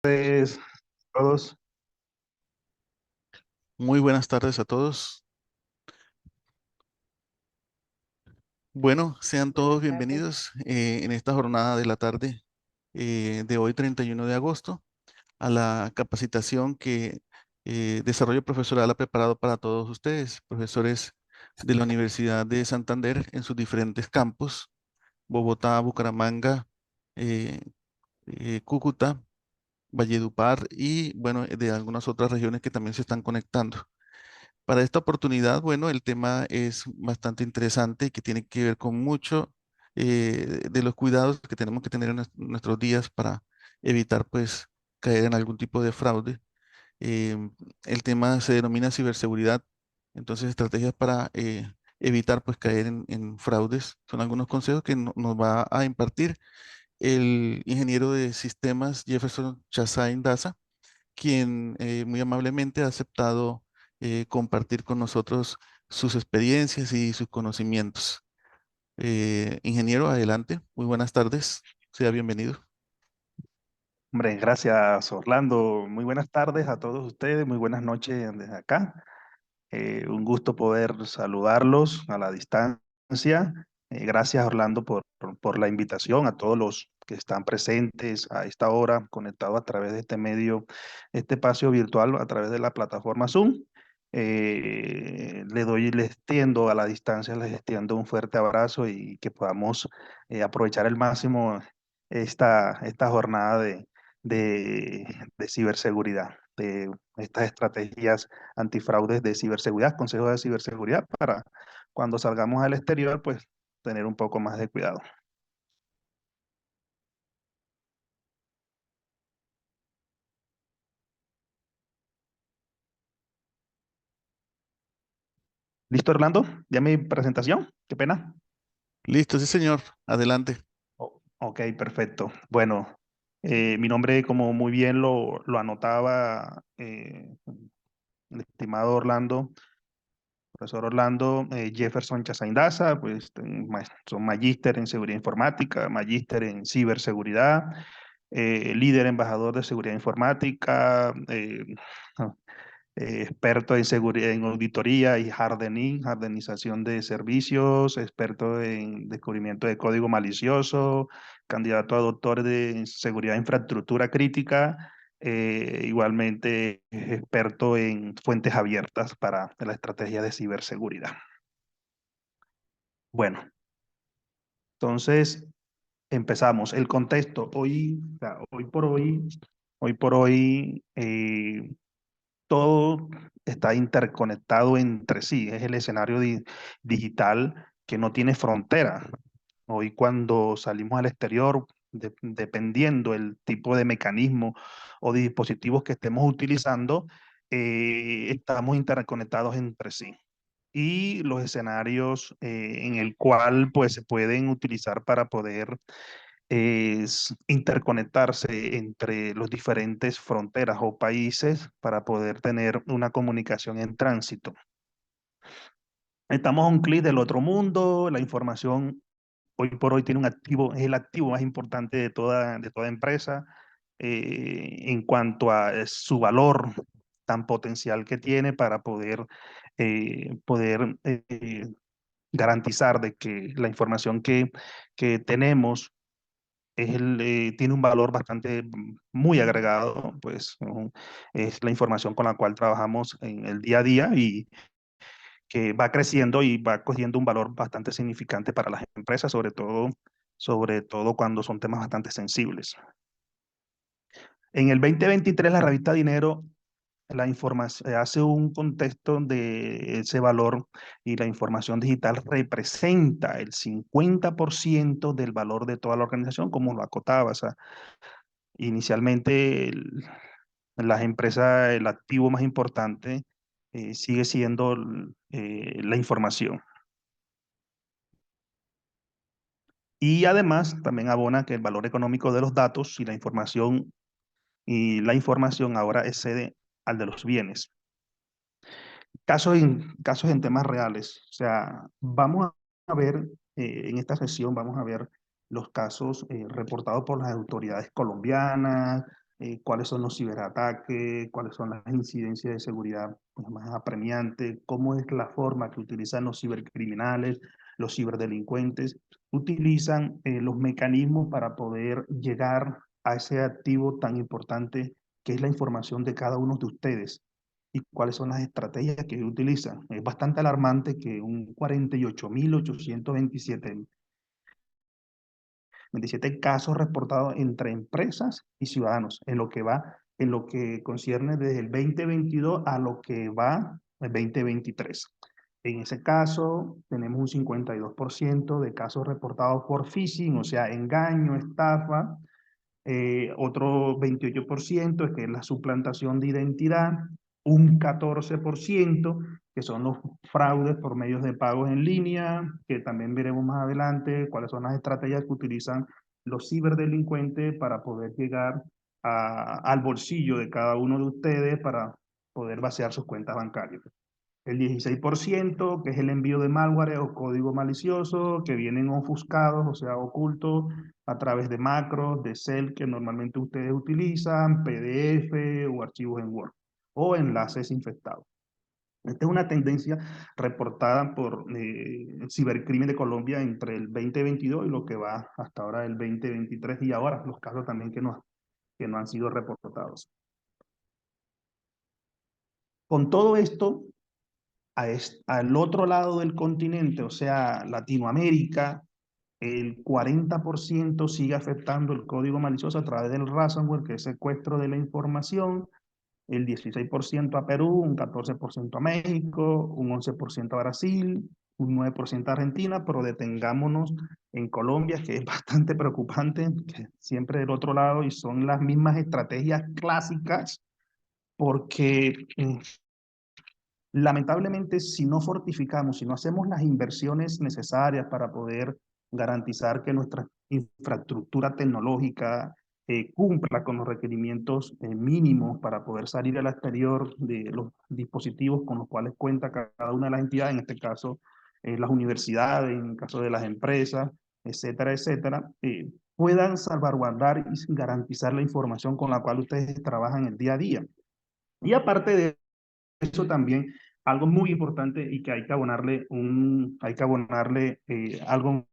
Pues, todos, Muy buenas tardes a todos. Bueno, sean todos bienvenidos en esta jornada de la tarde de hoy, 31 de agosto, a la capacitación que Desarrollo Profesoral ha preparado para todos ustedes, profesores de la Universidad de Santander en sus diferentes campus, Bogotá, Bucaramanga, eh, Cúcuta, Valledupar y, bueno, de algunas otras regiones que también se están conectando. Para esta oportunidad, bueno, el tema es bastante interesante y que tiene que ver con mucho de los cuidados que tenemos que tener en nuestros días para evitar, pues, caer en algún tipo de fraude. El tema se denomina ciberseguridad, entonces estrategias para evitar, pues, caer en fraudes. Son algunos consejos que nos va a impartir el ingeniero de sistemas Jefferson Chassain Daza, quien muy amablemente ha aceptado compartir con nosotros sus experiencias y sus conocimientos. Ingeniero, adelante. Muy buenas tardes. Sea bienvenido. hombre, gracias Orlando. Muy buenas tardes a todos ustedes, muy buenas noches desde acá. Un gusto poder saludarlos a la distancia. Gracias Orlando por la invitación a todos los que están presentes a esta hora, conectados a través de este medio, este espacio virtual a través de la plataforma Zoom. Les extiendo a la distancia, les extiendo un fuerte abrazo y que podamos aprovechar al máximo esta jornada de, de ciberseguridad, de estas estrategias antifraudes de ciberseguridad, consejos de ciberseguridad para cuando salgamos al exterior, pues tener un poco más de cuidado. ¿Listo, Orlando? ¿Ya mi presentación? Qué pena. Listo, sí, señor. Adelante. Ok, perfecto. Bueno, mi nombre, como muy bien lo anotaba el estimado Orlando, profesor Orlando Jefferson Chazaindaza, pues son magíster en seguridad informática, magíster en ciberseguridad, líder embajador de seguridad informática, experto en seguridad, en auditoría y hardenización de servicios, experto en descubrimiento de código malicioso, candidato a doctor de seguridad de infraestructura crítica, igualmente experto en fuentes abiertas para la estrategia de ciberseguridad. Bueno, entonces empezamos. El contexto. O sea, hoy por hoy, todo está interconectado entre sí. Es el escenario digital que no tiene frontera. Hoy cuando salimos al exterior, dependiendo el tipo de mecanismo o de dispositivos que estemos utilizando, estamos interconectados entre sí. Y los escenarios en el cual pues, se pueden utilizar para poder interconectarse entre los diferentes fronteras o países para poder tener una comunicación en tránsito. Estamos a un clic del otro mundo, la información hoy por hoy tiene un activo, es el activo más importante de toda empresa en cuanto a su valor tan potencial que tiene para poder garantizar de que la información que tenemos tiene un valor bastante muy agregado, pues es la información con la cual trabajamos en el día a día y que va creciendo y va cogiendo un valor bastante significante para las empresas, sobre todo cuando son temas bastante sensibles. En el 2023, la revista Dinero la información, hace un contexto de ese valor y la información digital representa el 50% del valor de toda la organización, como lo acotaba. O sea, inicialmente las empresas, el activo más importante sigue siendo la información. Y además también abona que el valor económico de los datos y la información ahora excede al de los bienes. Casos en temas reales. O sea, vamos a ver, en esta sesión vamos a ver los casos reportados por las autoridades colombianas, cuáles son los ciberataques, cuáles son las incidencias de seguridad pues, más apremiantes, cómo es la forma que utilizan los cibercriminales, los ciberdelincuentes, utilizan los mecanismos para poder llegar a ese activo tan importante que es la información de cada uno de ustedes y cuáles son las estrategias que utilizan. Es bastante alarmante que un 48.827 casos reportados entre empresas y ciudadanos en lo que concierne desde el 2022 a lo que va el 2023. En ese caso, tenemos un 52% de casos reportados por phishing, o sea, engaño, estafa, otro 28% es que es la suplantación de identidad, un 14% que son los fraudes por medios de pagos en línea, que también veremos más adelante cuáles son las estrategias que utilizan los ciberdelincuentes para poder llegar al bolsillo de cada uno de ustedes para poder vaciar sus cuentas bancarias. El 16%, que es el envío de malware o código malicioso, que vienen ofuscados, o sea, ocultos a través de macros, de Shell que normalmente ustedes utilizan, PDF o archivos en Word, o enlaces infectados. Esta es una tendencia reportada por Cibercrimen de Colombia entre el 2022 y lo que va hasta ahora el 2023 y ahora los casos también que no han sido reportados. Con todo esto, al otro lado del continente, o sea, Latinoamérica, el 40% sigue afectando el código malicioso a través del ransomware, que es secuestro de la información, el 16% a Perú, un 14% a México, un 11% a Brasil, un 9% a Argentina, pero detengámonos en Colombia, que es bastante preocupante, que siempre del otro lado, y son las mismas estrategias clásicas, porque lamentablemente, si no fortificamos, si no hacemos las inversiones necesarias para poder garantizar que nuestra infraestructura tecnológica cumpla con los requerimientos mínimos para poder salir al exterior de los dispositivos con los cuales cuenta cada una de las entidades, en este caso las universidades, en el caso de las empresas, etcétera, etcétera, puedan salvaguardar y garantizar la información con la cual ustedes trabajan el día a día. Y aparte de eso también, algo muy importante y que hay que abonarle algo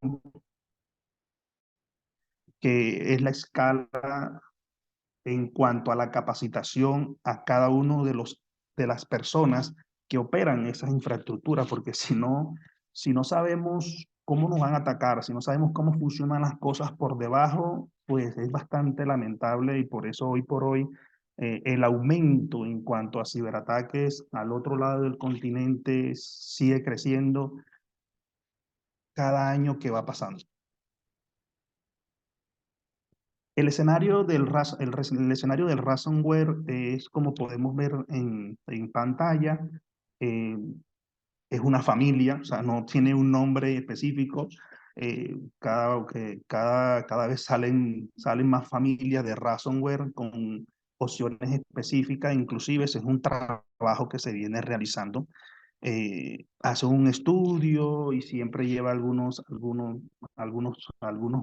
que es la escala en cuanto a la capacitación a cada uno de las personas que operan esas infraestructuras, porque si no sabemos cómo nos van a atacar, si no sabemos cómo funcionan las cosas por debajo, pues es bastante lamentable y por eso hoy por hoy el aumento en cuanto a ciberataques al otro lado del continente sigue creciendo cada año que va pasando. El escenario del ransomware es como podemos ver en pantalla, eh, es una familia, o sea, no tiene un nombre específico. Cada vez salen más familias de ransomware con opciones específicas, inclusive ese es un trabajo que se viene realizando. Hace un estudio y siempre lleva algunos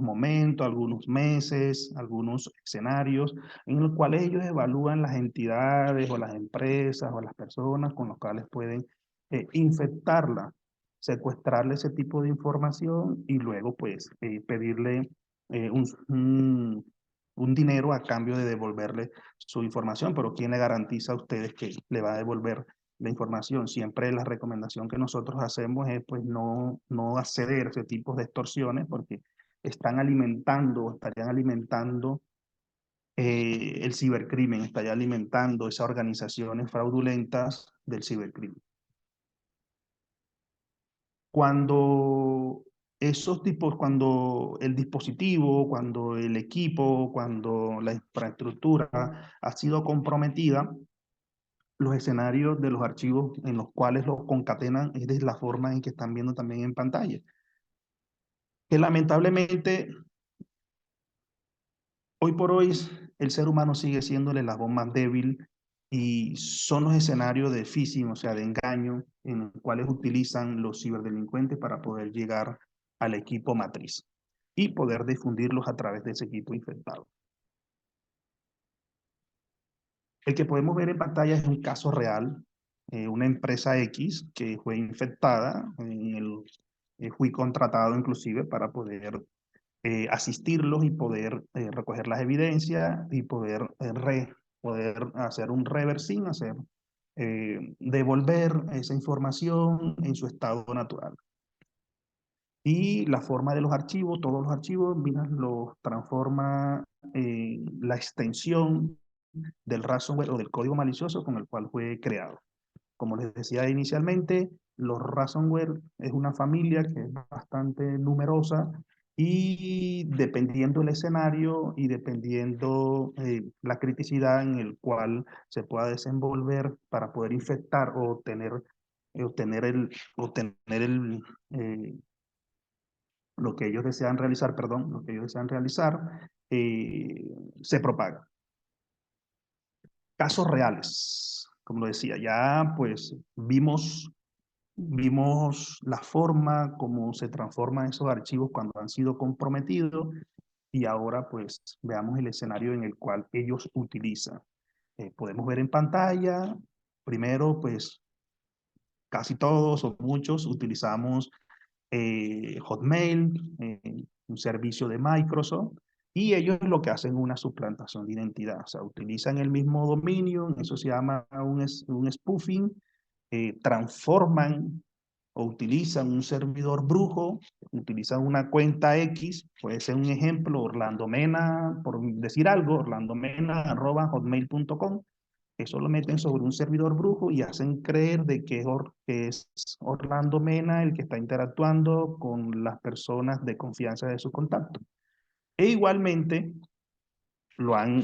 momentos, algunos meses, algunos escenarios en los cuales ellos evalúan las entidades o las empresas o las personas con las cuales pueden infectarla, secuestrarle ese tipo de información y luego pues pedirle eh, un, un, un dinero a cambio de devolverle su información, pero ¿quién le garantiza a ustedes que le va a devolver la información? Siempre la recomendación que nosotros hacemos es pues no acceder a ese tipo de extorsiones porque estarían alimentando el cibercrimen, estarían alimentando esas organizaciones fraudulentas del cibercrimen. Cuando cuando el dispositivo, cuando el equipo, cuando la infraestructura ha sido comprometida, los escenarios de los archivos en los cuales los concatenan es de la forma en que están viendo también en pantalla. Que lamentablemente, hoy por hoy, el ser humano sigue siendo el eslabón más débil y son los escenarios de phishing, o sea, de engaño, en los cuales utilizan los ciberdelincuentes para poder llegar al equipo matriz y poder difundirlos a través de ese equipo infectado. El que podemos ver en pantalla es un caso real, una empresa X que fue infectada, fui contratado inclusive para poder asistirlos y poder recoger las evidencias y poder hacer un reversing, devolver esa información en su estado natural. Y la forma de los archivos, todos los archivos, mira, los transforma la extensión del ransomware o del código malicioso con el cual fue creado. Como les decía inicialmente, los ransomware es una familia que es bastante numerosa y dependiendo el escenario y dependiendo la criticidad en el cual se pueda desenvolver para poder infectar o obtener eh, lo que ellos desean realizar, perdón, lo que ellos desean realizar, se propaga. Casos reales, como lo decía, ya pues vimos la forma como se transforman esos archivos cuando han sido comprometidos y ahora pues veamos el escenario en el cual ellos utilizan. Podemos ver en pantalla, primero pues casi todos o muchos utilizamos Hotmail, un servicio de Microsoft, y ellos lo que hacen es una suplantación de identidad, o sea, utilizan el mismo dominio, eso se llama un spoofing, transforman o utilizan un servidor brujo, utilizan una cuenta X, puede ser un ejemplo, Orlando Mena, por decir algo, orlandomena@hotmail.com, eso lo meten sobre un servidor brujo y hacen creer de que es Orlando Mena el que está interactuando con las personas de confianza de su contacto. E igualmente,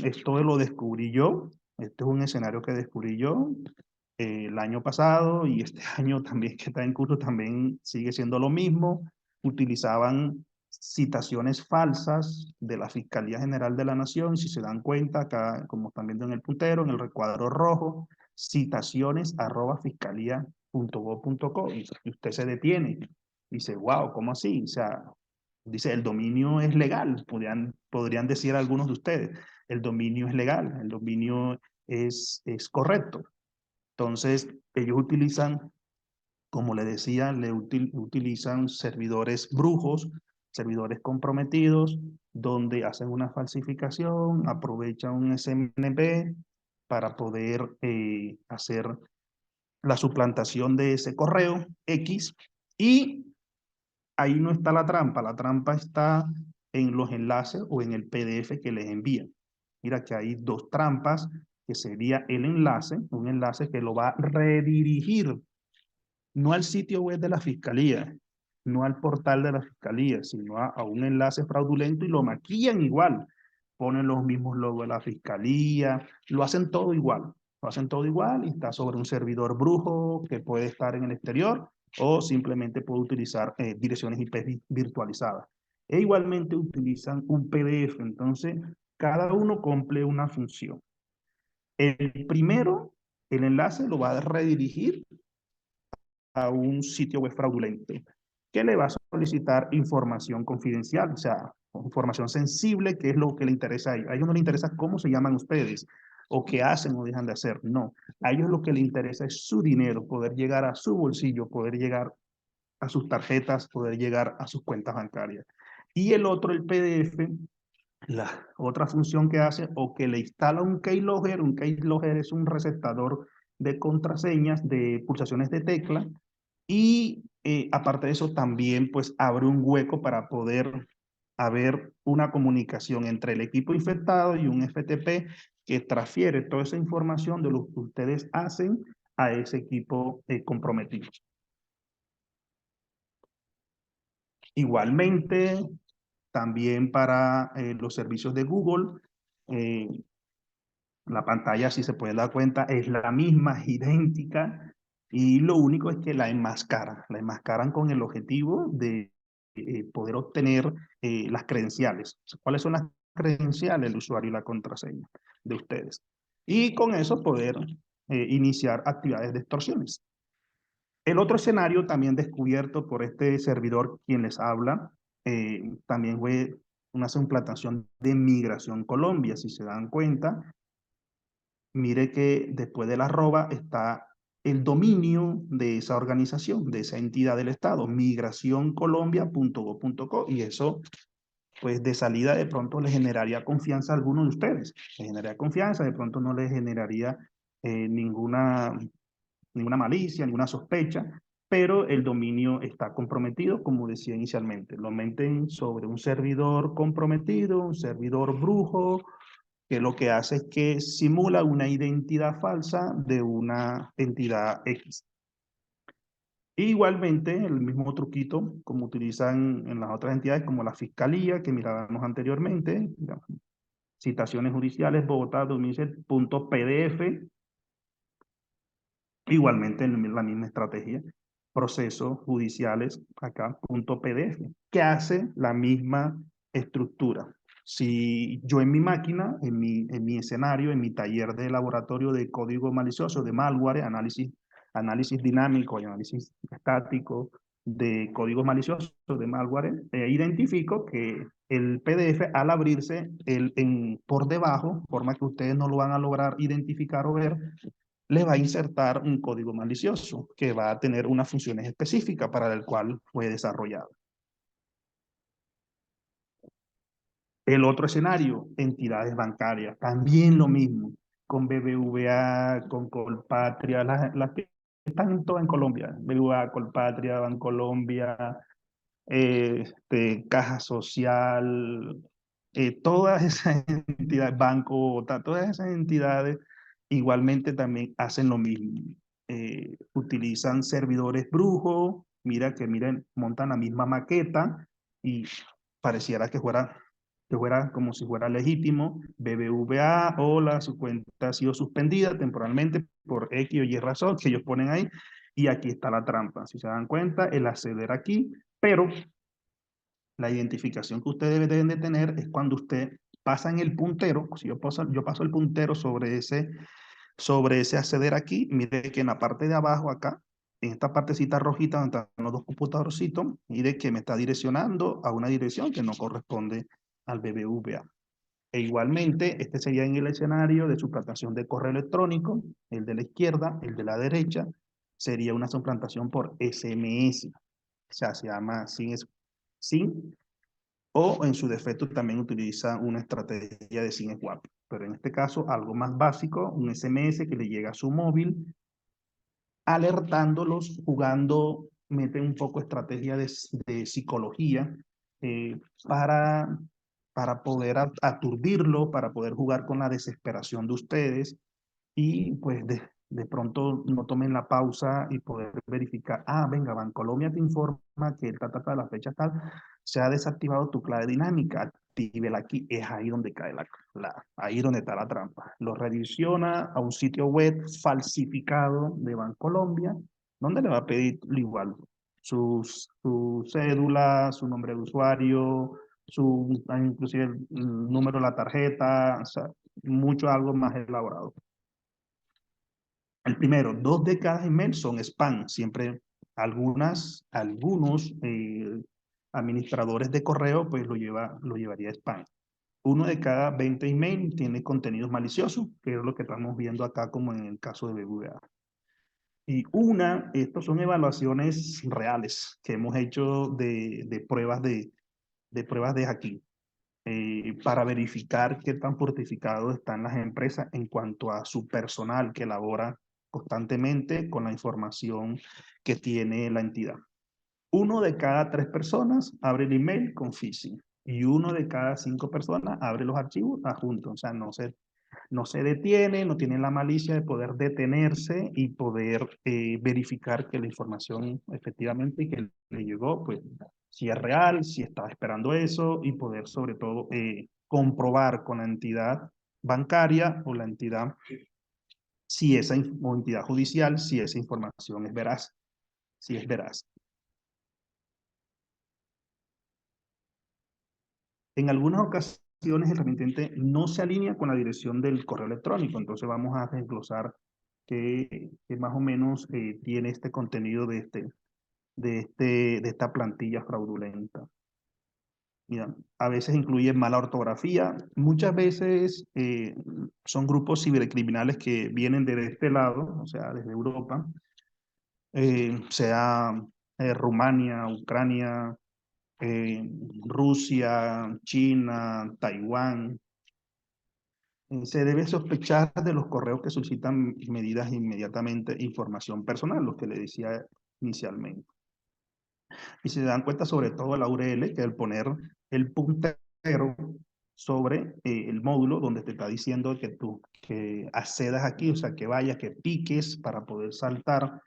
esto lo descubrí yo, este es un escenario que descubrí yo el año pasado y este año también que está en curso también sigue siendo lo mismo. Utilizaban citaciones falsas de la Fiscalía General de la Nación, si se dan cuenta, acá como están viendo en el puntero, en el recuadro rojo, citaciones @fiscalía.gov.co y usted se detiene y dice, wow, ¿cómo así? O sea, dice, el dominio es legal, podrían decir algunos de ustedes, el dominio es legal, el dominio es correcto. Entonces, ellos utilizan, como le decía, utilizan servidores brujos, servidores comprometidos, donde hacen una falsificación, aprovechan un SMB para poder hacer la suplantación de ese correo X y ahí no está la trampa está en los enlaces o en el PDF que les envían. Mira que hay dos trampas, que sería el enlace, un enlace que lo va a redirigir, no al sitio web de la fiscalía, no al portal de la fiscalía, sino a un enlace fraudulento y lo maquillan igual. Ponen los mismos logos de la fiscalía, lo hacen todo igual. Lo hacen todo igual y está sobre un servidor brujo que puede estar en el exterior o simplemente puede utilizar direcciones IP virtualizadas. E igualmente utilizan un PDF, entonces cada uno cumple una función. El primero, el enlace lo va a redirigir a un sitio web fraudulento que le va a solicitar información confidencial, o sea, información sensible, que es lo que le interesa a ellos. A ellos no les interesa cómo se llaman ustedes o qué hacen o dejan de hacer. No, a ellos lo que les interesa es su dinero, poder llegar a su bolsillo, poder llegar a sus tarjetas, poder llegar a sus cuentas bancarias. Y el otro, el PDF, la otra función que hace o que le instala un keylogger es un receptador de contraseñas, de pulsaciones de tecla, y aparte de eso también pues abre un hueco para poder haber una comunicación entre el equipo infectado y un FTP que transfiere toda esa información de lo que ustedes hacen a ese equipo comprometido. Igualmente, también para los servicios de Google, eh, la pantalla, si se puede dar cuenta, es la misma, idéntica, y lo único es que la enmascaran con el objetivo de poder obtener las credenciales. ¿Cuáles son las credenciales? El usuario y la contraseña de ustedes. Y con eso poder iniciar actividades de extorsiones. El otro escenario también descubierto por este servidor quien les habla, también fue una suplantación de Migración Colombia, si se dan cuenta, mire que después del arroba está el dominio de esa organización, de esa entidad del Estado, migracioncolombia.gov.co, y eso, pues de salida de pronto le generaría confianza a alguno de ustedes. Le generaría confianza, de pronto no le generaría ninguna malicia, ninguna sospecha, pero el dominio está comprometido, como decía inicialmente. Lo meten sobre un servidor comprometido, un servidor brujo, que lo que hace es que simula una identidad falsa de una entidad X. Igualmente, el mismo truquito, como utilizan en las otras entidades, como la Fiscalía, que mirábamos anteriormente, citaciones judiciales, Bogotá 2006.pdf, igualmente en la misma estrategia, procesos judiciales, acá, punto PDF, que hace la misma estructura. Si yo en mi máquina, en mi escenario, en mi taller de laboratorio de código malicioso, de malware, análisis dinámico y análisis estático de códigos maliciosos de malware, identifico que el PDF al abrirse por debajo, forma que ustedes no lo van a lograr identificar o ver, le va a insertar un código malicioso que va a tener unas funciones específicas para el cual fue desarrollado. El otro escenario, entidades bancarias, también lo mismo, con BBVA, con Colpatria, las que están todas en Colombia, BBVA, Colpatria, Bancolombia, Caja Social, todas esas entidades, Banco, todas esas entidades igualmente también hacen lo mismo. Utilizan servidores brujos, miren, montan la misma maqueta y pareciera que fuera como si fuera legítimo. BBVA, hola, su cuenta ha sido suspendida temporalmente por X o Y razón que ellos ponen ahí, y aquí está la trampa. Si se dan cuenta, el acceder aquí, pero la identificación que ustedes deben de tener es cuando usted pasa en el puntero. Si yo paso el puntero sobre ese acceder aquí, mire que en la parte de abajo acá, en esta partecita rojita donde están los dos computadorcitos, mire que me está direccionando a una dirección que no corresponde al BBVA. E igualmente, este sería en el escenario de suplantación de correo electrónico, el de la izquierda, el de la derecha, sería una suplantación por SMS. O sea, se llama SYN, o en su defecto también utiliza una estrategia de SYN Swap. Pero en este caso, algo más básico, un SMS que le llega a su móvil, alertándolos, meten un poco estrategia de psicología, para, para poder aturdirlo, para poder jugar con la desesperación de ustedes, y pues de pronto no tomen la pausa y poder verificar, venga, Bancolombia te informa que el de la fecha tal, se ha desactivado tu clave dinámica, actívela aquí. Es ahí donde cae ahí donde está la trampa. Lo redirecciona a un sitio web falsificado de Bancolombia, donde le va a pedir igual su cédula, su nombre de usuario, inclusive el número de la tarjeta, o sea, mucho algo más elaborado. El primero, 2 de cada email son spam. Siempre algunos administradores de correo, pues lo llevaría a spam. 1 de cada 20 email tiene contenidos maliciosos, que es lo que estamos viendo acá como en el caso de BBVA. Y estos son evaluaciones reales que hemos hecho de pruebas de hacking, para verificar qué tan fortificados están las empresas en cuanto a su personal que elabora constantemente con la información que tiene la entidad. 1 de cada 3 personas abre el email con phishing, y 1 de cada 5 personas abre los archivos adjuntos. O sea, no se detiene, no tiene la malicia de poder detenerse y poder verificar que la información efectivamente que le llegó, pues si es real, si estaba esperando eso, y poder sobre todo comprobar con la entidad bancaria o la entidad, o entidad judicial, si esa información es veraz, si es veraz. En algunas ocasiones el remitente no se alinea con la dirección del correo electrónico, entonces vamos a desglosar qué más o menos tiene este contenido de esta plantilla fraudulenta. Mira, a veces incluye mala ortografía. Muchas veces son grupos cibercriminales que vienen de este lado, o sea, desde Europa, sea Rumania, Ucrania, eh, Rusia, China, Taiwán. Se debe sospechar de los correos que solicitan medidas inmediatamente, información personal, lo que le decía inicialmente. Y si se dan cuenta sobre todo la URL, que al poner el puntero sobre el módulo donde te está diciendo que tú que accedas aquí, o sea, que vayas, que piques para poder saltar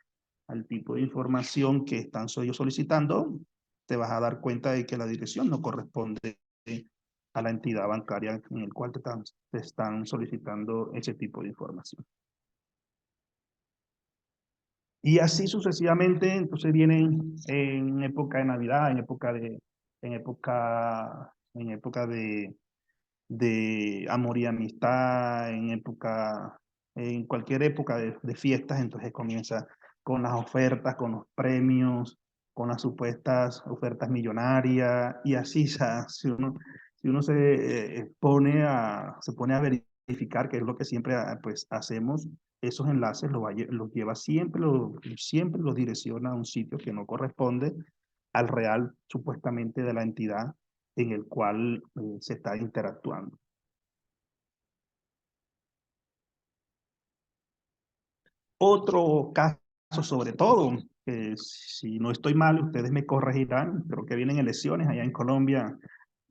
al tipo de información que están ellos solicitando, te vas a dar cuenta de que la dirección no corresponde a la entidad bancaria en el cual te están solicitando ese tipo de información. Y así sucesivamente, entonces vienen en época de Navidad, en época de amor y amistad, en cualquier época de fiestas, entonces comienza con las ofertas, con los premios, con las supuestas ofertas millonarias, y así, o sea, si uno se pone a verificar, que es lo que siempre pues, hacemos, esos enlaces los lleva siempre los direcciona a un sitio que no corresponde al real, supuestamente, de la entidad en el cual se está interactuando. Otro caso, sobre todo, que si no estoy mal, ustedes me corregirán, creo que vienen elecciones allá en Colombia,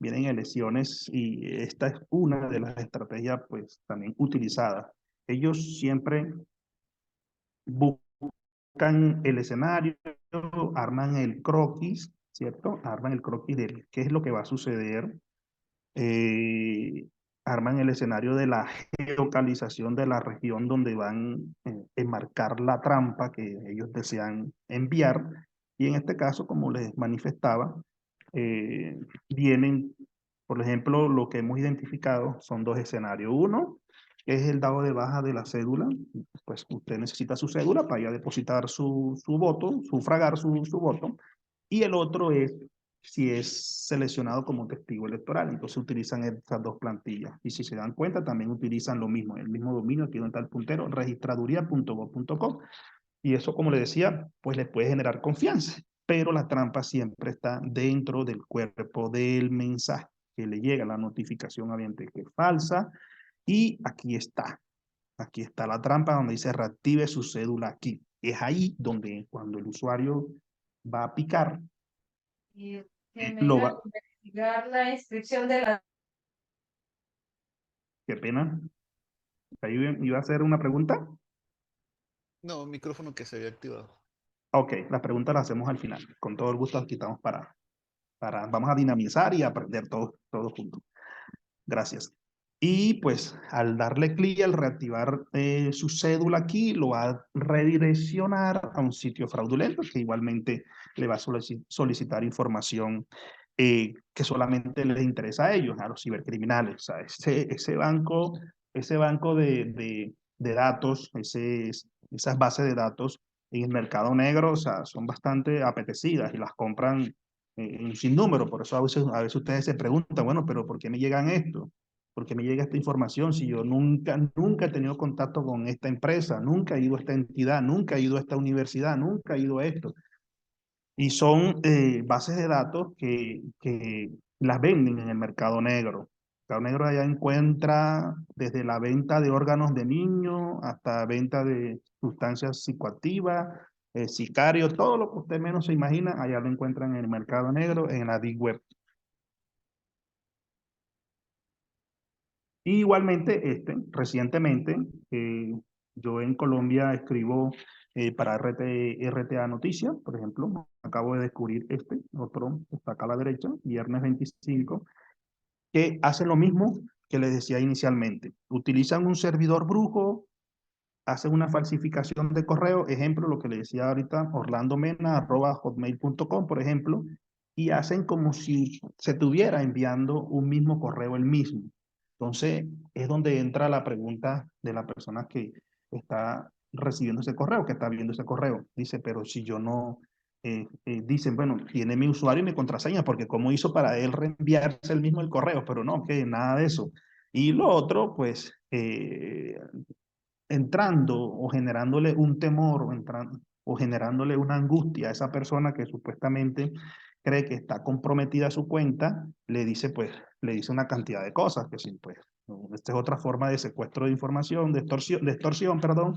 vienen elecciones y esta es una de las estrategias pues también utilizadas. Ellos siempre buscan el escenario, arman el croquis, ¿cierto? Arman el croquis de qué es lo que va a suceder, eh, arman el escenario de la geolocalización de la región donde van a enmarcar la trampa que ellos desean enviar. Y en este caso, como les manifestaba, eh, vienen, por ejemplo, lo que hemos identificado son dos escenarios. Uno es el dado de baja de la cédula, pues usted necesita su cédula para ir a depositar su voto, sufragar su voto. Y el otro es si es seleccionado como testigo electoral. Entonces utilizan estas dos plantillas. Y si se dan cuenta, también utilizan lo mismo, el mismo dominio, aquí donde está el puntero, registraduría.gov.co. Y eso, como le decía, pues les puede generar confianza. Pero la trampa siempre está dentro del cuerpo del mensaje que le llega la notificación ambiente que es falsa. Y aquí está la trampa donde dice reactive su cédula aquí. Es ahí donde cuando el usuario va a picar, Y que me lo iba a va, investigar la inscripción de la... qué pena. Ahí iba a hacer una pregunta. No, micrófono que se había activado. Ok, la pregunta la hacemos al final. Con todo el gusto la quitamos vamos a dinamizar y aprender todos juntos. Gracias. Y pues al darle clic al reactivar su cédula aquí, lo va a redireccionar a un sitio fraudulento que igualmente le va a solicitar información que solamente les interesa a ellos, a los cibercriminales. O sea, ese banco de datos, esas bases de datos en el mercado negro, o sea, son bastante apetecidas y las compran en un sinnúmero. Por eso a veces ustedes se preguntan, bueno, pero ¿por qué me llegan esto? ¿Por qué me llega esta información si yo nunca he tenido contacto con esta empresa, nunca he ido a esta entidad, nunca he ido a esta universidad, nunca he ido a esto? Y son bases de datos que las venden en el mercado negro. El mercado negro allá encuentra desde la venta de órganos de niños hasta venta de sustancias psicoactivas, sicarios, todo lo que usted menos se imagina, allá lo encuentran en el mercado negro, en la Deep Web. Y igualmente, recientemente, yo en Colombia escribo para RTA Noticias, por ejemplo, acabo de descubrir otro, está acá a la derecha, viernes 25, que hace lo mismo que les decía inicialmente. Utilizan un servidor brujo, hacen una falsificación de correo, ejemplo, lo que le decía ahorita, orlandomena@hotmail.com, por ejemplo, y hacen como si se estuviera enviando un mismo correo el mismo. Entonces, es donde entra la pregunta de la persona que está recibiendo ese correo, que está viendo ese correo. Dice, pero si yo no, dicen, bueno, tiene mi usuario y mi contraseña, porque cómo hizo para él reenviarse el mismo el correo, pero no, que nada de eso. Y lo otro, pues, entrando o generándole un temor o generándole una angustia a esa persona que supuestamente cree que está comprometida su cuenta, le dice, pues, le dice una cantidad de cosas, que sí, pues, esta es otra forma de secuestro de información, de extorsión, perdón,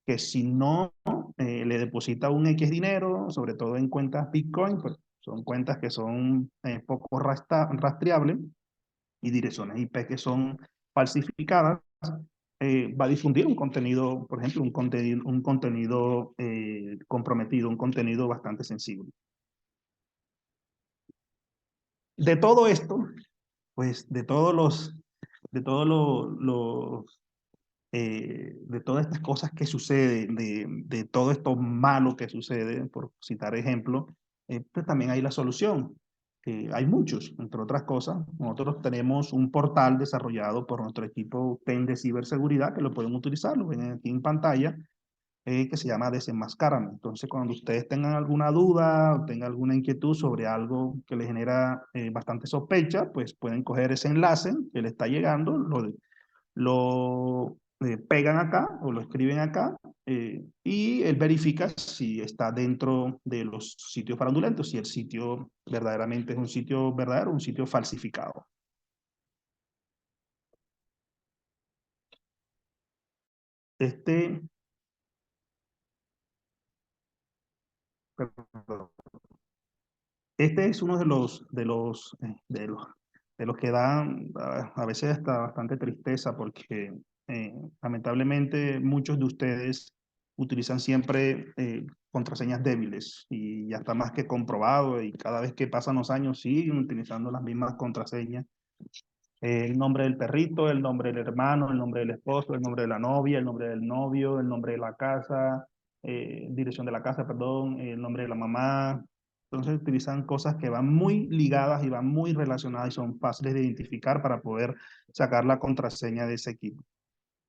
que si no le deposita un X dinero, sobre todo en cuentas Bitcoin, pues son cuentas que son poco rastreables y direcciones IP que son falsificadas, va a difundir un contenido, por ejemplo, un contenido comprometido, un contenido bastante sensible. De todo esto, pues de todas estas cosas que suceden, de todo esto malo que sucede, por citar ejemplo, pues también hay la solución. Hay muchos, entre otras cosas. Nosotros tenemos un portal desarrollado por nuestro equipo PEN de ciberseguridad, que lo pueden utilizar, lo ven aquí en pantalla, que se llama Desenmascárame. Entonces, cuando ustedes tengan alguna duda o tengan alguna inquietud sobre algo que les genera bastante sospecha, pues pueden coger ese enlace que les está llegando, lo pegan acá o lo escriben acá, y él verifica si está dentro de los sitios fraudulentos, si el sitio verdaderamente es un sitio verdadero o un sitio falsificado. Este, perdón, este es uno de los que dan a veces hasta bastante tristeza porque lamentablemente muchos de ustedes utilizan siempre contraseñas débiles y ya está más que comprobado y cada vez que pasan los años siguen utilizando las mismas contraseñas. El nombre del perrito, el nombre del hermano, el nombre del esposo, el nombre de la novia, el nombre del novio, el nombre de la casa, dirección de la casa, perdón, el nombre de la mamá. Entonces utilizan cosas que van muy ligadas y van muy relacionadas y son fáciles de identificar para poder sacar la contraseña de ese equipo,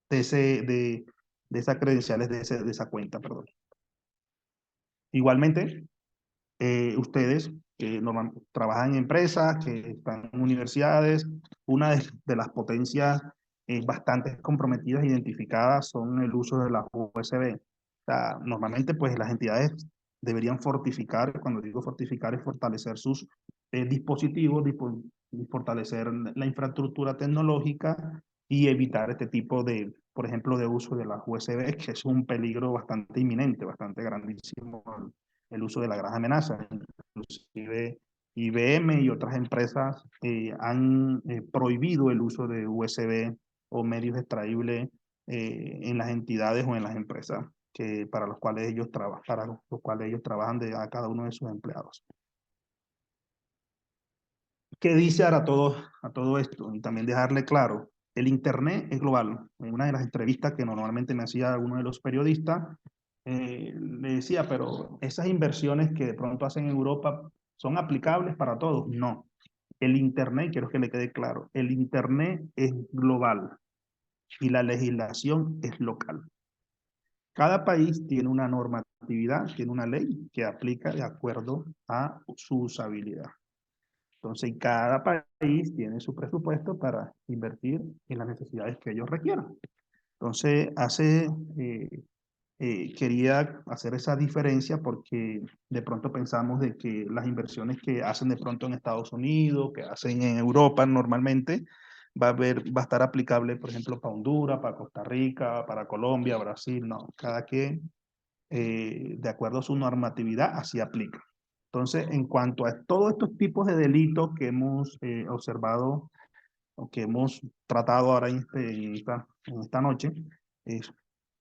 de esas credenciales de esa cuenta, perdón. Igualmente, ustedes que trabajan en empresas, que están en universidades, una de las potencias bastante comprometidas e identificadas son el uso de las USB. O sea, normalmente pues las entidades deberían fortificar, cuando digo fortificar es fortalecer sus dispositivos, fortalecer la infraestructura tecnológica y evitar este tipo de, por ejemplo, de uso de las USB, que es un peligro bastante inminente, bastante grandísimo el uso de la gran amenaza. Inclusive IBM y otras empresas han prohibido el uso de USB o medios extraíbles en las entidades o en las empresas para los cuales ellos trabajan a cada uno de sus empleados. ¿Qué dice ahora a todo esto? Y también dejarle claro, el Internet es global. En una de las entrevistas que normalmente me hacía uno de los periodistas, le decía, pero esas inversiones que de pronto hacen en Europa son aplicables para todos. No. El Internet, quiero que le quede claro, el Internet es global y la legislación es local. Cada país tiene una normatividad, tiene una ley que aplica de acuerdo a su usabilidad. Entonces, cada país tiene su presupuesto para invertir en las necesidades que ellos requieran. Entonces, quería hacer esa diferencia porque de pronto pensamos de que las inversiones que hacen de pronto en Estados Unidos, que hacen en Europa normalmente, va a estar aplicable, por ejemplo, para Honduras, para Costa Rica, para Colombia, Brasil, no. Cada quien, de acuerdo a su normatividad, así aplica. Entonces, en cuanto a todos estos tipos de delitos que hemos observado o que hemos tratado ahora en esta noche,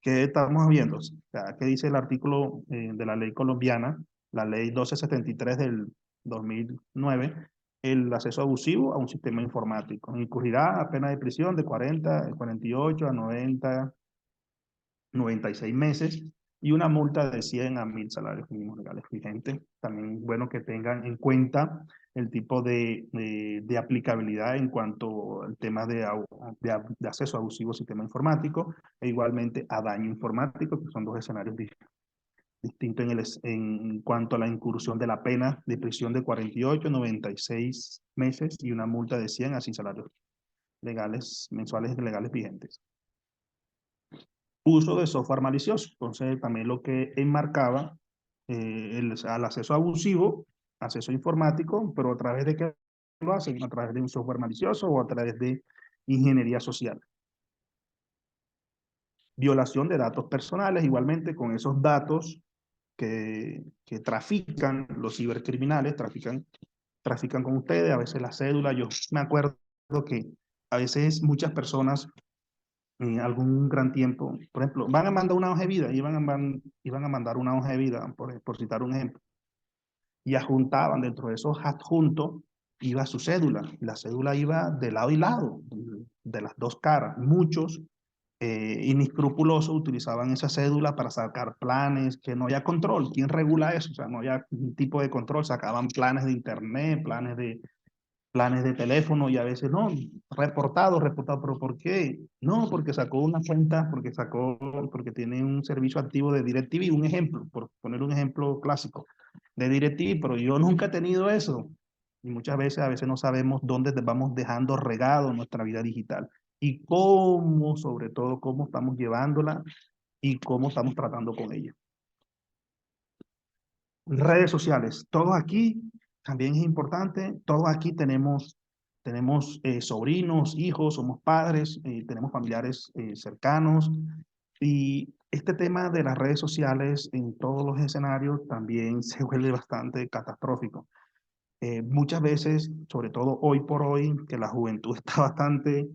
¿qué estamos viendo? O sea, ¿qué dice el artículo de la ley colombiana, la ley 1273 del 2009? El acceso abusivo a un sistema informático. Incurrirá a pena de prisión de 48 a 96 meses y una multa de 100 a 1000 salarios mínimos legales vigentes. También bueno que tengan en cuenta el tipo de aplicabilidad en cuanto al tema de acceso abusivo al sistema informático e igualmente a daño informático, que son dos escenarios distintos. distinto en cuanto a la incursión de la pena de prisión de 48, 96 meses y una multa de 100 a 100 salarios legales, mensuales legales vigentes. Uso de software malicioso. Entonces, también lo que enmarcaba al acceso abusivo, acceso informático, pero a través de qué lo hacen, a través de un software malicioso o a través de ingeniería social. Violación de datos personales, igualmente con esos datos que trafican los cibercriminales, trafican con ustedes, a veces la cédula. Yo me acuerdo que a veces muchas personas en algún gran tiempo, por ejemplo, van a mandar una hoja de vida, iban a mandar una hoja de vida, por citar un ejemplo, y adjuntaban dentro de esos adjuntos, iba su cédula, y la cédula iba de lado y lado, de las dos caras. Muchos inescrupulosos utilizaban esa cédula para sacar planes, que no había control. ¿Quién regula eso? O sea, no había un tipo de control, sacaban planes de internet, planes de teléfono, y a veces no, reportado, pero ¿por qué? No, porque sacó una cuenta, porque tiene un servicio activo de DirecTV, un ejemplo, por poner un ejemplo clásico, de DirecTV, pero yo nunca he tenido eso. Y muchas veces, a veces no sabemos dónde vamos dejando regado nuestra vida digital y cómo, sobre todo, cómo estamos llevándola y cómo estamos tratando con ella. Redes sociales, todos aquí, también es importante, todos aquí tenemos sobrinos, hijos, somos padres, tenemos familiares cercanos, y este tema de las redes sociales en todos los escenarios también se vuelve bastante catastrófico. Muchas veces, sobre todo hoy por hoy, que la juventud está bastante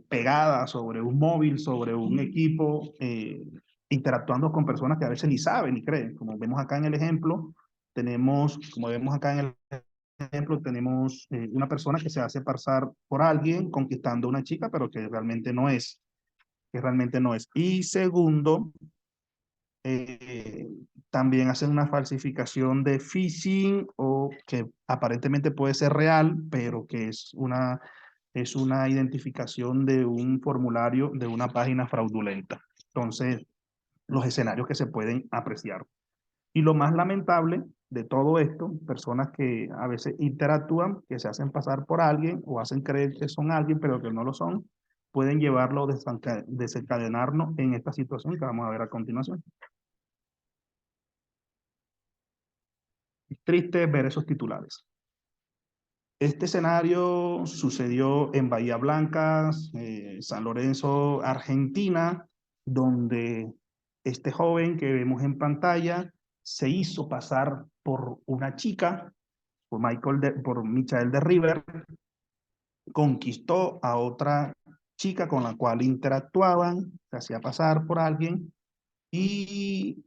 pegada sobre un móvil, sobre un equipo, interactuando con personas que a veces ni saben ni creen. Como vemos acá en el ejemplo, como vemos acá en el ejemplo, tenemos una persona que se hace pasar por alguien conquistando a una chica, pero que realmente no es, Y segundo, eh, también hacen una falsificación de phishing, o que aparentemente puede ser real, pero que es una identificación de un formulario de una página fraudulenta. Entonces, los escenarios que se pueden apreciar. Y lo más lamentable de todo esto, personas que a veces interactúan, que se hacen pasar por alguien o hacen creer que son alguien, pero que no lo son, pueden llevarlo a desencadenarnos en esta situación que vamos a ver a continuación. Es triste ver esos titulares. Este escenario sucedió en Bahía Blanca, San Lorenzo, Argentina, donde este joven que vemos en pantalla se hizo pasar por una chica, por Michael de River, conquistó a otra chica con la cual interactuaban, se hacía pasar por alguien, y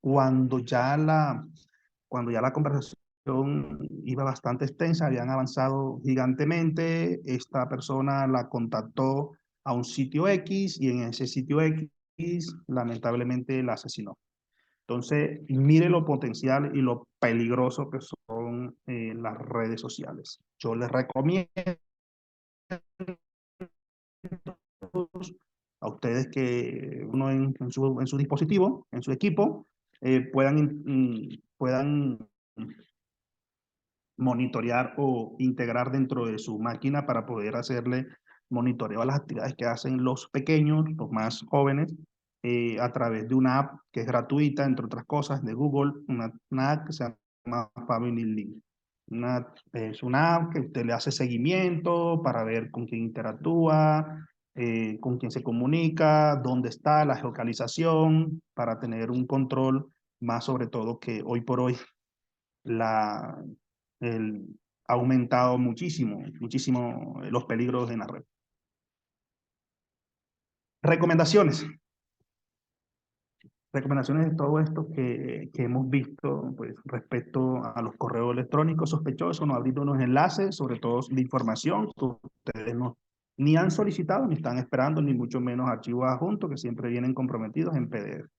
cuando ya la conversación iba bastante extensa, habían avanzado gigantemente, esta persona la contactó a un sitio X, y en ese sitio X lamentablemente la asesinó. Entonces, mire lo potencial y lo peligroso que son las redes sociales. Yo les recomiendo a ustedes que uno en su dispositivo, en su equipo, puedan monitorear o integrar dentro de su máquina para poder hacerle monitoreo a las actividades que hacen los pequeños, los más jóvenes, a través de una app que es gratuita, entre otras cosas, de Google, una app que se llama Family Link. Es una app que usted le hace seguimiento para ver con quién interactúa, con quién se comunica, dónde está la geolocalización, para tener un control más, sobre todo, que hoy por hoy la, ha aumentado muchísimo, muchísimo los peligros en la red. Recomendaciones. Recomendaciones de todo esto que hemos visto, pues, respecto a los correos electrónicos sospechosos, no abrir unos enlaces, sobre todo de información que ustedes ni han solicitado, ni están esperando, ni mucho menos archivos adjuntos que siempre vienen comprometidos en PDF.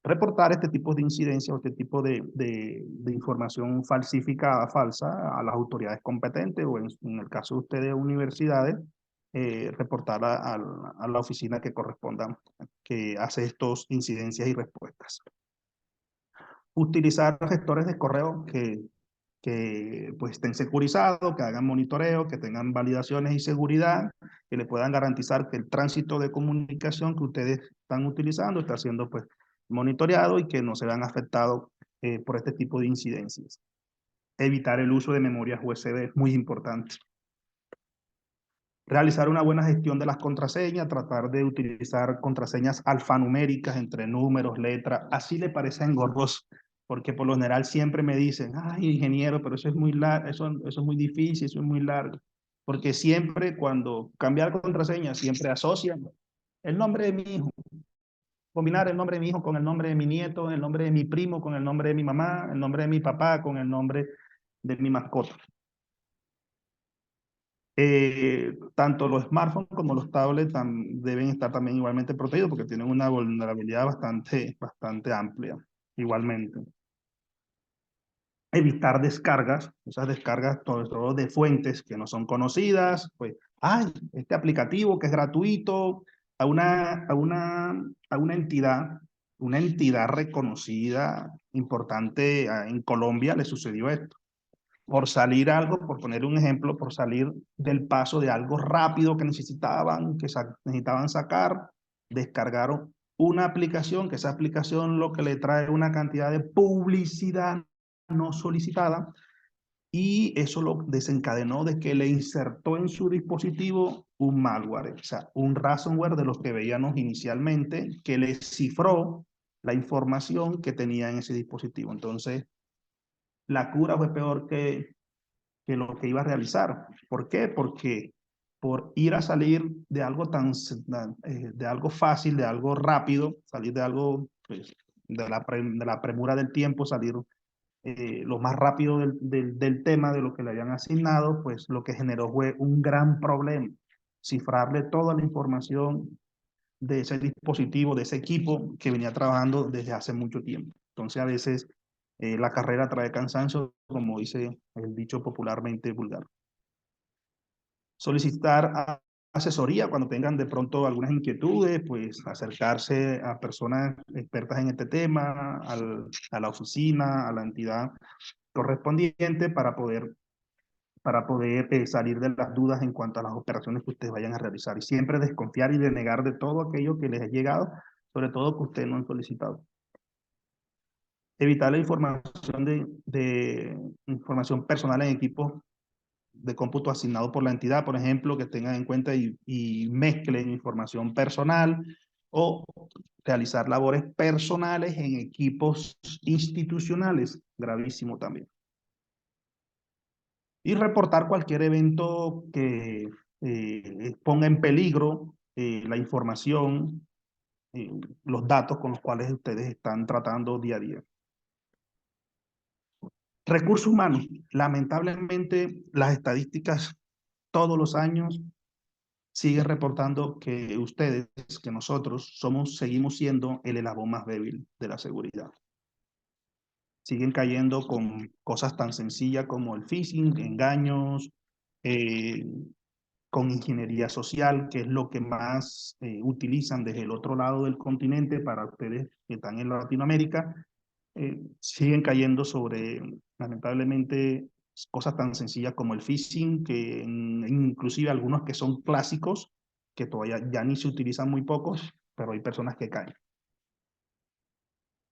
Reportar este tipo de incidencias o este tipo de información falsificada, falsa, a las autoridades competentes, o en el caso de ustedes, universidades, reportar a la oficina que corresponda, que hace estos incidencias y respuestas. Utilizar gestores de correo que pues estén securizados, que hagan monitoreo, que tengan validaciones y seguridad, que le puedan garantizar que el tránsito de comunicación que ustedes están utilizando está siendo pues monitoreado y que no se vean afectados por este tipo de incidencias. Evitar el uso de memorias USB es muy importante. Realizar una buena gestión de las contraseñas, tratar de utilizar contraseñas alfanuméricas entre números, letras, así le parece engorroso, porque por lo general siempre me dicen, ay, ingeniero, pero eso es muy largo, eso es muy difícil, eso es muy largo, porque siempre cuando cambiar contraseña, siempre asocian el nombre de mi hijo, combinar el nombre de mi hijo con el nombre de mi nieto, el nombre de mi primo con el nombre de mi mamá, el nombre de mi papá con el nombre de mi mascota. Tanto los smartphones como los tablets deben estar también igualmente protegidos porque tienen una vulnerabilidad bastante amplia, igualmente. Evitar descargas, esas descargas todo de fuentes que no son conocidas, pues, ay, este aplicativo que es gratuito, a una entidad reconocida, importante en Colombia le sucedió esto por salir algo, por poner un ejemplo, por salir del paso de algo rápido que necesitaban sacar, descargaron una aplicación, que esa aplicación lo que le trae una cantidad de publicidad no solicitada, y eso lo desencadenó de que le insertó en su dispositivo un malware, o sea, un ransomware de los que veíamos inicialmente, que le cifró la información que tenía en ese dispositivo. Entonces, la cura fue peor que lo que iba a realizar. ¿Por qué? Porque por ir a salir de algo de algo fácil, de algo rápido, salir de algo, pues, de la premura del tiempo, salir lo más rápido del tema, de lo que le habían asignado, pues lo que generó fue un gran problema. Cifrarle toda la información de ese dispositivo, de ese equipo que venía trabajando desde hace mucho tiempo. Entonces, a veces la carrera trae cansancio, como dice el dicho popularmente vulgar. Solicitar asesoría cuando tengan de pronto algunas inquietudes, pues acercarse a personas expertas en este tema, a la oficina, a la entidad correspondiente para poder salir de las dudas en cuanto a las operaciones que ustedes vayan a realizar. Y siempre desconfiar y denegar de todo aquello que les ha llegado, sobre todo que ustedes no han solicitado. Evitar la información información personal en equipos de cómputo asignado por la entidad, por ejemplo, que tengan en cuenta y mezclen información personal o realizar labores personales en equipos institucionales, gravísimo también. Y reportar cualquier evento que ponga en peligro la información, los datos con los cuales ustedes están tratando día a día. Recursos humanos. Lamentablemente, las estadísticas todos los años siguen reportando que ustedes, que nosotros, seguimos siendo el eslabón más débil de la seguridad. Siguen cayendo con cosas tan sencillas como el phishing, engaños, con ingeniería social, que es lo que más utilizan desde el otro lado del continente para ustedes que están en Latinoamérica. Siguen cayendo sobre, lamentablemente, cosas tan sencillas como el phishing, que inclusive algunos que son clásicos, que todavía ya ni se utilizan muy pocos, pero hay personas que caen.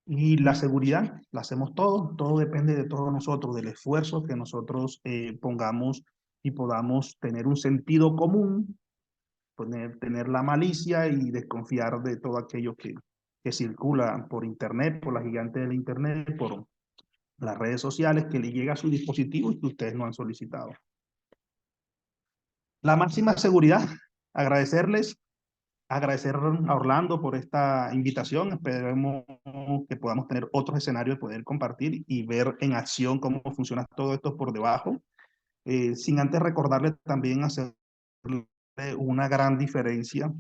Y la seguridad la hacemos todos, todo depende de todos nosotros, del esfuerzo que nosotros pongamos y podamos tener un sentido común, tener la malicia y desconfiar de todo aquello que circula por internet, por la gigante del internet, por las redes sociales, que le llega a su dispositivo y que ustedes no han solicitado. La máxima seguridad, agradecerles, agradecer a Orlando por esta invitación. Esperemos que podamos tener otros escenarios de poder compartir y ver en acción cómo funciona todo esto por debajo. Sin antes recordarles también hacer una gran diferencia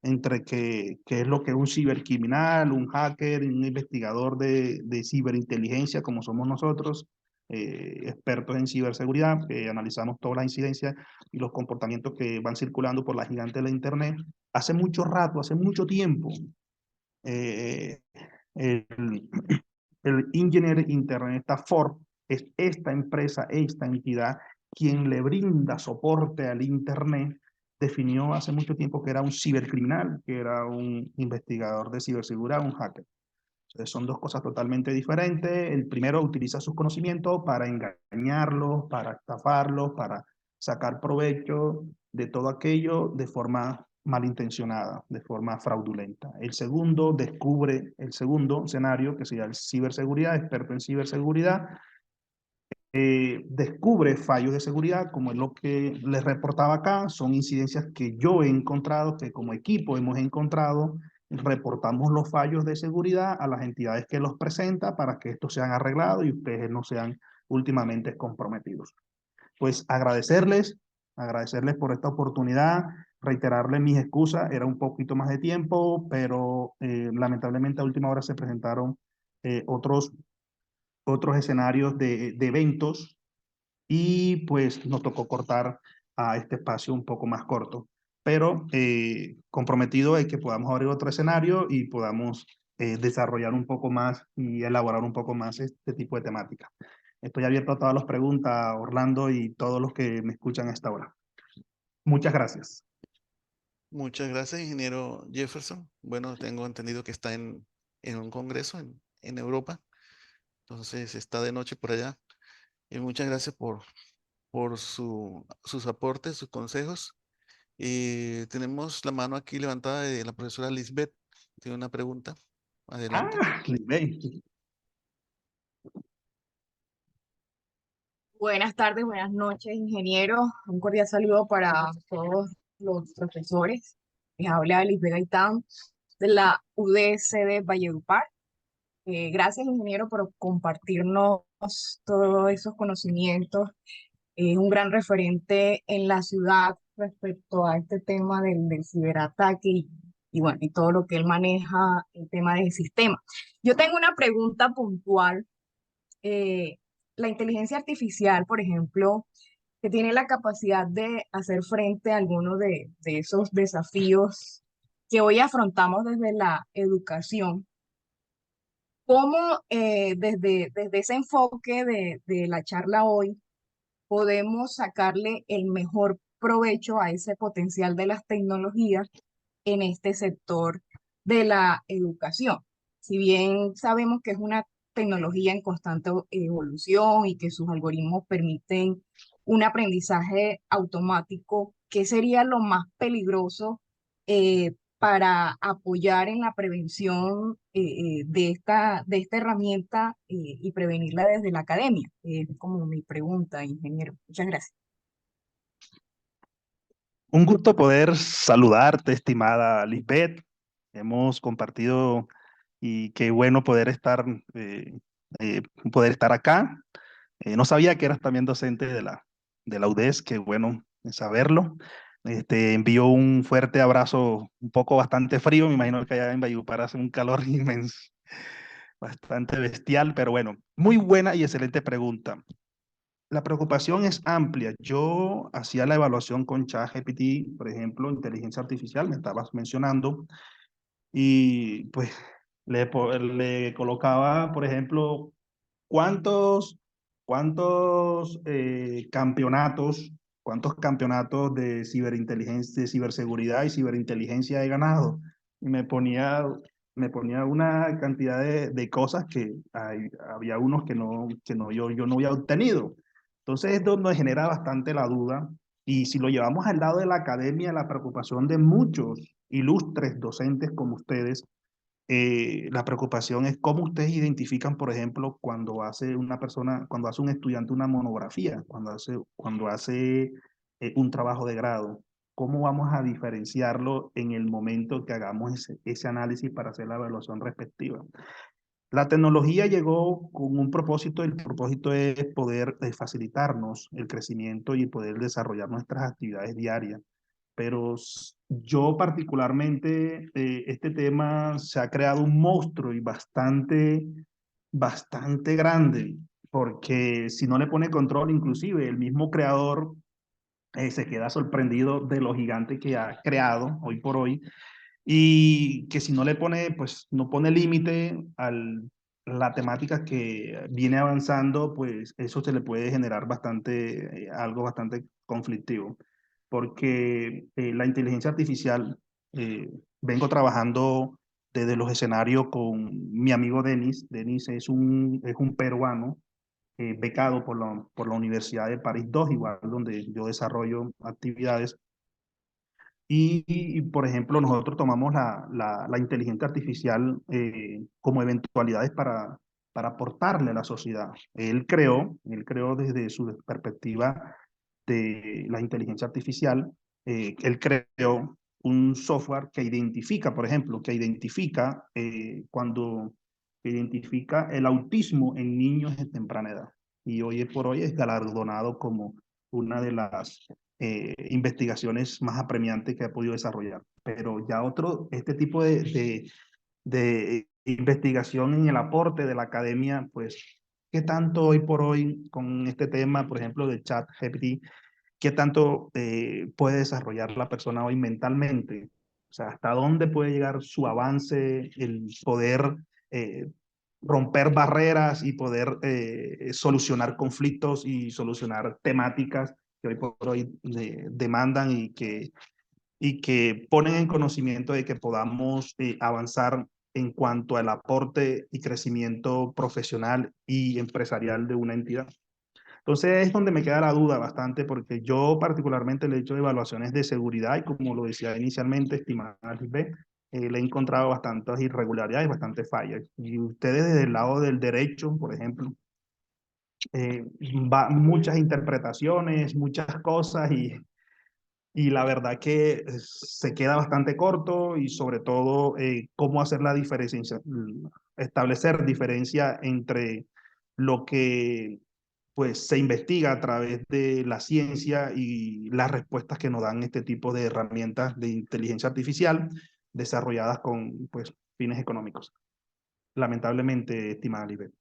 entre qué es lo que es un cibercriminal, un hacker, un investigador de ciberinteligencia, como somos nosotros, expertos en ciberseguridad, que analizamos todas las incidencias y los comportamientos que van circulando por la gigante de la Internet. Hace mucho rato, hace mucho tiempo, el, el Engineer Internet Ford es esta empresa, esta entidad, quien le brinda soporte al Internet, definió hace mucho tiempo que era un cibercriminal, que era un investigador de ciberseguridad, un hacker. Entonces, son dos cosas totalmente diferentes. El primero utiliza sus conocimientos para engañarlos, para estafarlos, para sacar provecho de todo aquello de forma malintencionada, de forma fraudulenta. El segundo descubre el segundo escenario, que sería el ciberseguridad, experto en ciberseguridad, descubre fallos de seguridad, como es lo que les reportaba acá, son incidencias que yo he encontrado, que como equipo hemos encontrado, reportamos los fallos de seguridad a las entidades que los presenta para que estos sean arreglados y ustedes no sean últimamente comprometidos. Pues agradecerles por esta oportunidad, reiterarles mis excusas, era un poquito más de tiempo, pero lamentablemente a última hora se presentaron otros escenarios de eventos y pues nos tocó cortar a este espacio un poco más corto, pero comprometido es que podamos abrir otro escenario y podamos desarrollar un poco más y elaborar un poco más este tipo de temática. Estoy abierto a todas las preguntas, Orlando, y todos los que me escuchan a esta hora. Muchas gracias. Muchas gracias, ingeniero Jefferson. Bueno, tengo entendido que está en un congreso en Europa, entonces está de noche por allá. Y muchas gracias por sus aportes, sus consejos. Tenemos la mano aquí levantada de la profesora Lisbeth. Tiene una pregunta. Adelante. Lisbeth. Buenas tardes, buenas noches, ingeniero. Un cordial saludo para todos los profesores. Les habla Lisbeth Gaitán de la UDS de Valledupar. Gracias, ingeniero, por compartirnos todos esos conocimientos. Es un gran referente en la ciudad respecto a este tema del ciberataque y bueno, y todo lo que él maneja, el tema del sistema. Yo tengo una pregunta puntual. eh, la inteligencia artificial, por ejemplo, que tiene la capacidad de hacer frente a algunos de esos desafíos que hoy afrontamos desde la educación. ¿Cómo desde ese enfoque de la charla hoy podemos sacarle el mejor provecho a ese potencial de las tecnologías en este sector de la educación? Si bien sabemos que es una tecnología en constante evolución y que sus algoritmos permiten un aprendizaje automático, ¿qué sería lo más peligroso para apoyar en la prevención de esta herramienta y prevenirla desde la academia? Es como mi pregunta, ingeniero. Muchas gracias. Un gusto poder saludarte, estimada Lisbeth. Hemos compartido y qué bueno poder estar acá. No sabía que eras también docente de la UDES, qué bueno saberlo. Envío un fuerte abrazo, un poco bastante frío, me imagino que allá en Valledupar hace un calor inmenso, bastante bestial, pero bueno, muy buena y excelente pregunta. La preocupación es amplia. Yo hacía la evaluación con ChatGPT, por ejemplo, inteligencia artificial, me estabas mencionando, y pues le colocaba, por ejemplo, ¿cuántos, cuántos campeonatos de ciberinteligencia, de ciberseguridad y ciberinteligencia he ganado? Y me ponía una cantidad de cosas que había unos yo no había obtenido. Entonces esto nos genera bastante la duda. Y si lo llevamos al lado de la academia, la preocupación de muchos ilustres docentes como ustedes, la preocupación es cómo ustedes identifican, por ejemplo, cuando hace una persona, cuando hace un estudiante una monografía, cuando hace un trabajo de grado, cómo vamos a diferenciarlo en el momento que hagamos ese análisis para hacer la evaluación respectiva. La tecnología llegó con un propósito, el propósito es poder facilitarnos el crecimiento y poder desarrollar nuestras actividades diarias, pero yo particularmente, este tema se ha creado un monstruo y bastante grande, porque si no le pone control, inclusive el mismo creador se queda sorprendido de lo gigante que ha creado hoy por hoy, y que si no le pone, pues no pone límite la temática que viene avanzando, pues eso se le puede generar bastante, algo bastante conflictivo, porque la inteligencia artificial, vengo trabajando desde los escenarios con mi amigo Denis. Denis es un peruano becado por la Universidad de París 2, igual donde yo desarrollo actividades. Por ejemplo, nosotros tomamos la inteligencia artificial como eventualidades para aportarle a la sociedad. Él creó desde su perspectiva de la inteligencia artificial, él creó un software que identifica, por ejemplo, que identifica el autismo en niños de temprana edad. Y hoy por hoy es galardonado como una de las investigaciones más apremiantes que ha podido desarrollar. Pero ya este tipo de investigación en el aporte de la academia, pues, ¿qué tanto hoy por hoy con este tema, por ejemplo, de ChatGPT, qué tanto puede desarrollar la persona hoy mentalmente? O sea, ¿hasta dónde puede llegar su avance, el poder eh, romper barreras y poder solucionar conflictos y solucionar temáticas que hoy por hoy demandan y que ponen en conocimiento de que podamos avanzar en cuanto al aporte y crecimiento profesional y empresarial de una entidad? Entonces es donde me queda la duda bastante, porque yo particularmente le he hecho evaluaciones de seguridad y, como lo decía inicialmente, estimada Lisbeth, le he encontrado bastantes irregularidades, bastantes fallas. Y ustedes desde el lado del derecho, por ejemplo, eh, va muchas interpretaciones, muchas cosas, y la verdad que se queda bastante corto, y sobre todo cómo hacer la diferencia, establecer diferencia entre lo que pues se investiga a través de la ciencia y las respuestas que nos dan este tipo de herramientas de inteligencia artificial desarrolladas con pues fines económicos. Lamentablemente, estimada Libet.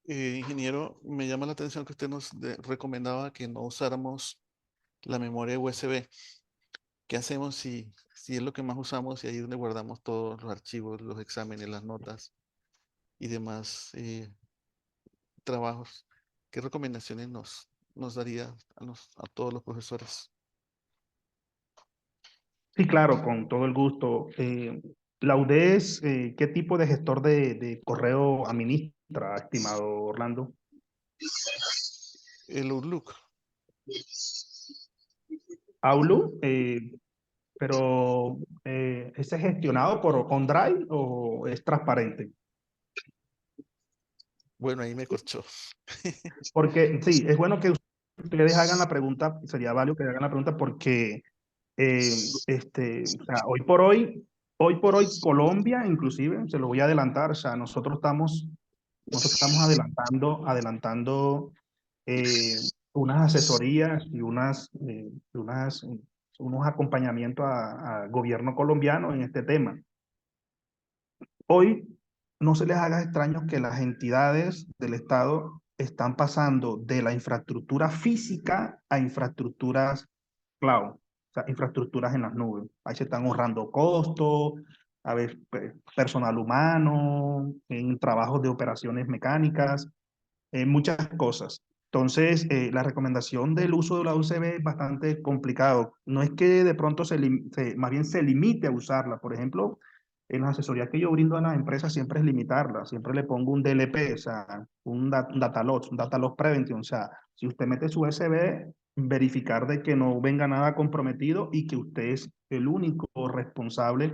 Ingeniero, me llama la atención que usted nos recomendaba que no usáramos la memoria USB. ¿Qué hacemos si es lo que más usamos y ahí es donde guardamos todos los archivos, los exámenes, las notas y demás trabajos? ¿Qué recomendaciones nos daría a todos los profesores? Sí, claro, con todo el gusto. La UDES, ¿qué tipo de gestor de correo administra, estimado Orlando? El Outlook. Outlook, pero ¿ese es gestionado por OnDrive o es transparente? Bueno, ahí me corchó. Porque sí, es bueno que ustedes hagan la pregunta, sería válido que hagan la pregunta, porque o sea, hoy por hoy Colombia, inclusive, se lo voy a adelantar, o sea, nosotros estamos adelantando unas asesorías y unos acompañamientos a gobierno colombiano en este tema. Hoy no se les haga extraño que las entidades del Estado están pasando de la infraestructura física a infraestructuras cloud, o sea, infraestructuras en las nubes. Ahí se están ahorrando costos, a ver, personal humano, en trabajos de operaciones mecánicas, muchas cosas. Entonces, la recomendación del uso de la UCB es bastante complicado. No es que de pronto más bien se limite a usarla. Por ejemplo, en las asesorías que yo brindo a las empresas siempre es limitarla. Siempre le pongo un DLP, o sea, un data loss, un data loss prevention. O sea, si usted mete su USB, verificar de que no venga nada comprometido y que usted es el único responsable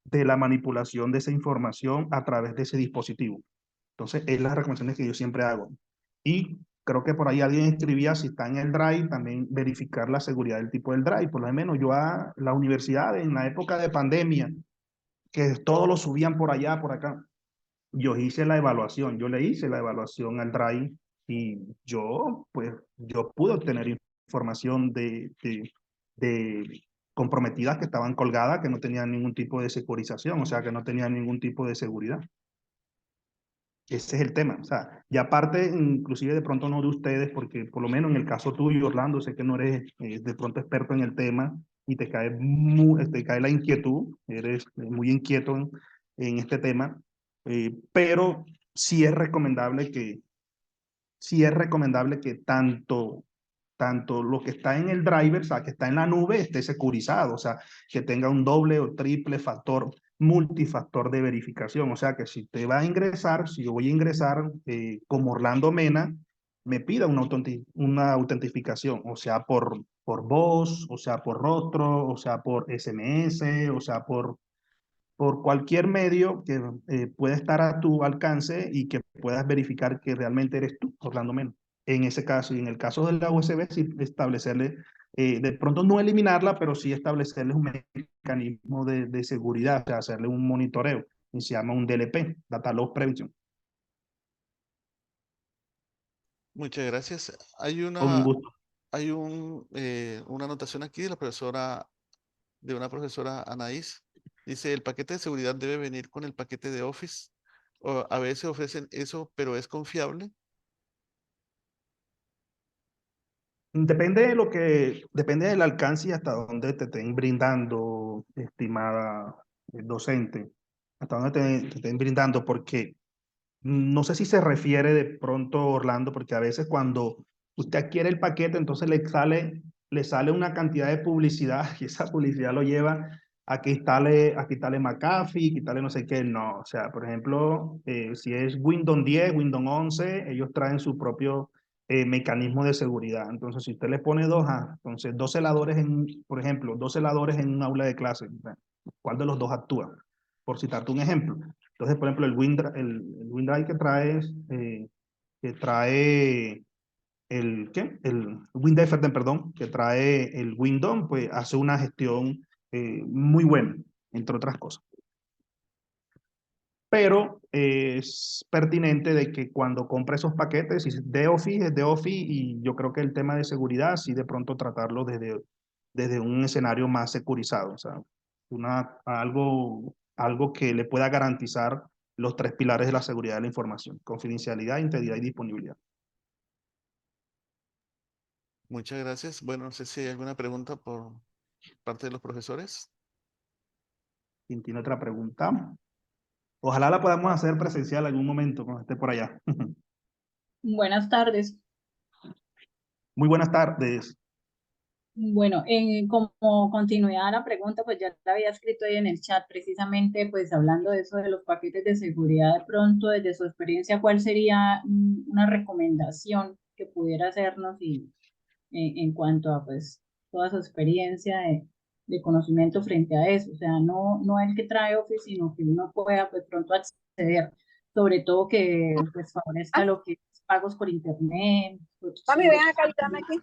de la manipulación de esa información a través de ese dispositivo. Entonces, es las recomendaciones que yo siempre hago. Y creo que por ahí alguien escribía, si está en el Drive, también verificar la seguridad del tipo del Drive. Por lo menos yo a la universidad, en la época de pandemia, que todos lo subían por allá, por acá, yo hice la evaluación, yo le hice la evaluación al Drive, y yo pude obtener información de comprometidas que estaban colgadas, que no tenían ningún tipo de securización, o sea, que no tenían ningún tipo de seguridad. Ese es el tema. O sea, y aparte, inclusive de pronto no de ustedes, porque por lo menos en el caso tuyo, Orlando, sé que no eres de pronto experto en el tema y te cae la inquietud, eres muy inquieto en este tema, pero sí es recomendable que, tanto lo que está en el driver, o sea, que está en la nube, esté securizado, o sea, que tenga un doble o triple factor, multifactor de verificación. O sea, que si te va a ingresar, si yo voy a ingresar como Orlando Mena, me pida una autentificación, o sea, por voz, o sea, por rostro, o sea, por SMS, o sea, por cualquier medio que pueda estar a tu alcance y que puedas verificar que realmente eres tú, Orlando Mena. En ese caso, y en el caso de la USB, sí establecerle, de pronto no eliminarla, pero sí establecerle un mecanismo de seguridad, o sea, hacerle un monitoreo, y se llama un DLP, Data Loss Prevention. Muchas gracias. Hay Con un una, gusto. hay una anotación aquí de la profesora, de una profesora Anaís. Dice, el paquete de seguridad debe venir con el paquete de Office. O a veces ofrecen eso, pero es confiable. Depende del alcance y hasta dónde te estén brindando, estimada docente, hasta dónde te estén brindando, porque no sé si se refiere de pronto, Orlando, porque a veces cuando usted adquiere el paquete, entonces le sale una cantidad de publicidad y esa publicidad lo lleva a quitarle McAfee, quitarle no sé qué. No, o sea, por ejemplo, si es Windows 10, Windows 11, ellos traen su propio mecanismo de seguridad. Entonces, si usted le pone entonces dos celadores por ejemplo, dos celadores en un aula de clase, ¿cuál de los dos actúa? Por citarte un ejemplo. Entonces, por ejemplo, el WinDrive que trae el WinDefender, perdón, que trae el Windows, pues hace una gestión muy buena, entre otras cosas. Pero es pertinente de que cuando compre esos paquetes, si es de Office, es de Office, y yo creo que el tema de seguridad, sí de pronto tratarlo desde un escenario más securizado, o sea, algo que le pueda garantizar los tres pilares de la seguridad de la información: confidencialidad, integridad y disponibilidad. Muchas gracias. Bueno, no sé si hay alguna pregunta por parte de los profesores. ¿Quién tiene otra pregunta? Ojalá la podamos hacer presencial algún momento cuando esté por allá. Buenas tardes. Muy buenas tardes. Bueno, como continuidad a la pregunta, pues ya la había escrito ahí en el chat, precisamente pues hablando de eso de los paquetes de seguridad, de pronto desde su experiencia, ¿cuál sería una recomendación que pudiera hacernos en cuanto a pues toda su experiencia de conocimiento frente a eso? O sea, no el que trae Office, sino que uno pueda pues pronto acceder, sobre todo que pues favorezca lo que es pagos por internet. Mami, ven acá y dame aquí.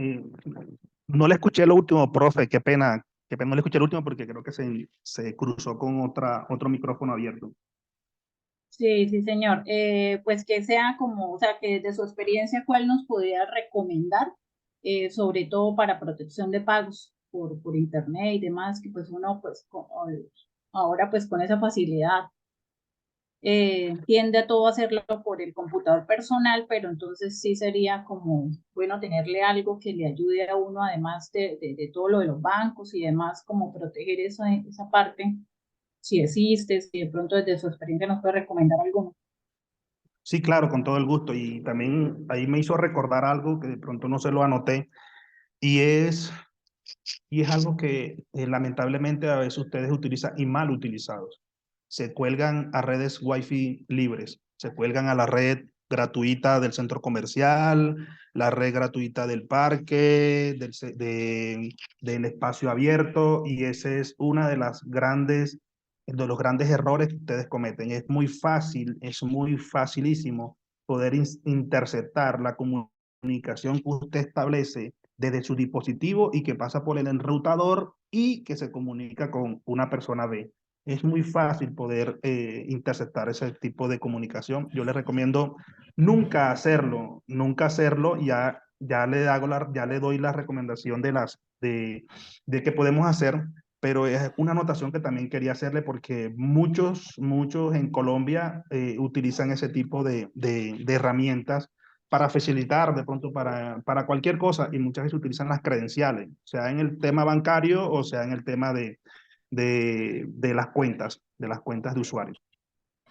Eh, no le escuché lo último, profe, qué pena, no le escuché el último porque creo que se cruzó con otro micrófono abierto. Sí, sí, señor. Pues que sea como, o sea, que desde su experiencia, ¿cuál nos podría recomendar, sobre todo para protección de pagos por internet y demás, que pues uno, pues ahora pues con esa facilidad tiende a todo hacerlo por el computador personal, pero entonces sí sería como bueno tenerle algo que le ayude a uno, además de todo lo de los bancos y demás, como proteger esa parte, si existe, si de pronto desde su experiencia nos puede recomendar alguno. Sí, claro, con todo el gusto. Y también ahí me hizo recordar algo que de pronto no se lo anoté, y es, y es algo que lamentablemente a veces ustedes utilizan y mal utilizados. Se cuelgan a redes Wi-Fi libres, se cuelgan a la red gratuita del centro comercial, la red gratuita del parque, del espacio abierto, y ese es una de los grandes errores que ustedes cometen. Es muy fácil, es muy facilísimo poder interceptar la comunicación que usted establece desde su dispositivo y que pasa por el enrutador y que se comunica con una persona B. Es muy fácil poder interceptar ese tipo de comunicación. Yo les recomiendo nunca hacerlo. Ya le doy la recomendación de que podemos hacer, pero es una anotación que también quería hacerle porque muchos en Colombia utilizan ese tipo de herramientas para facilitar, de pronto para cualquier cosa, y muchas veces utilizan las credenciales, sea en el tema bancario o sea en el tema de las cuentas de usuario.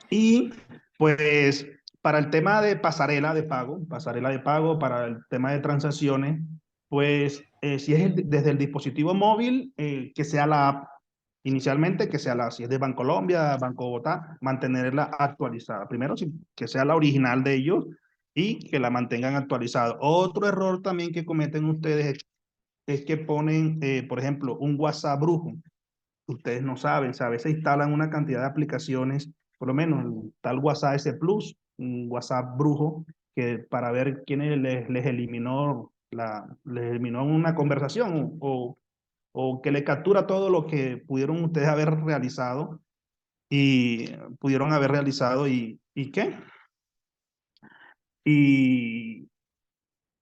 Y pues para el tema de pasarela de pago, para el tema de transacciones, pues si es desde el dispositivo móvil, que sea la app, inicialmente que sea si es de Bancolombia, Banco Bogotá, mantenerla actualizada. Primero, que sea la original de ellos y que la mantengan actualizada. Otro error también que cometen ustedes es que ponen, por ejemplo, un WhatsApp brujo. Ustedes no saben, o sea, a veces instalan una cantidad de aplicaciones, por lo menos tal WhatsApp S Plus, un WhatsApp brujo, que para ver quién les eliminó una conversación o que le captura todo lo que pudieron ustedes haber realizado y y qué y,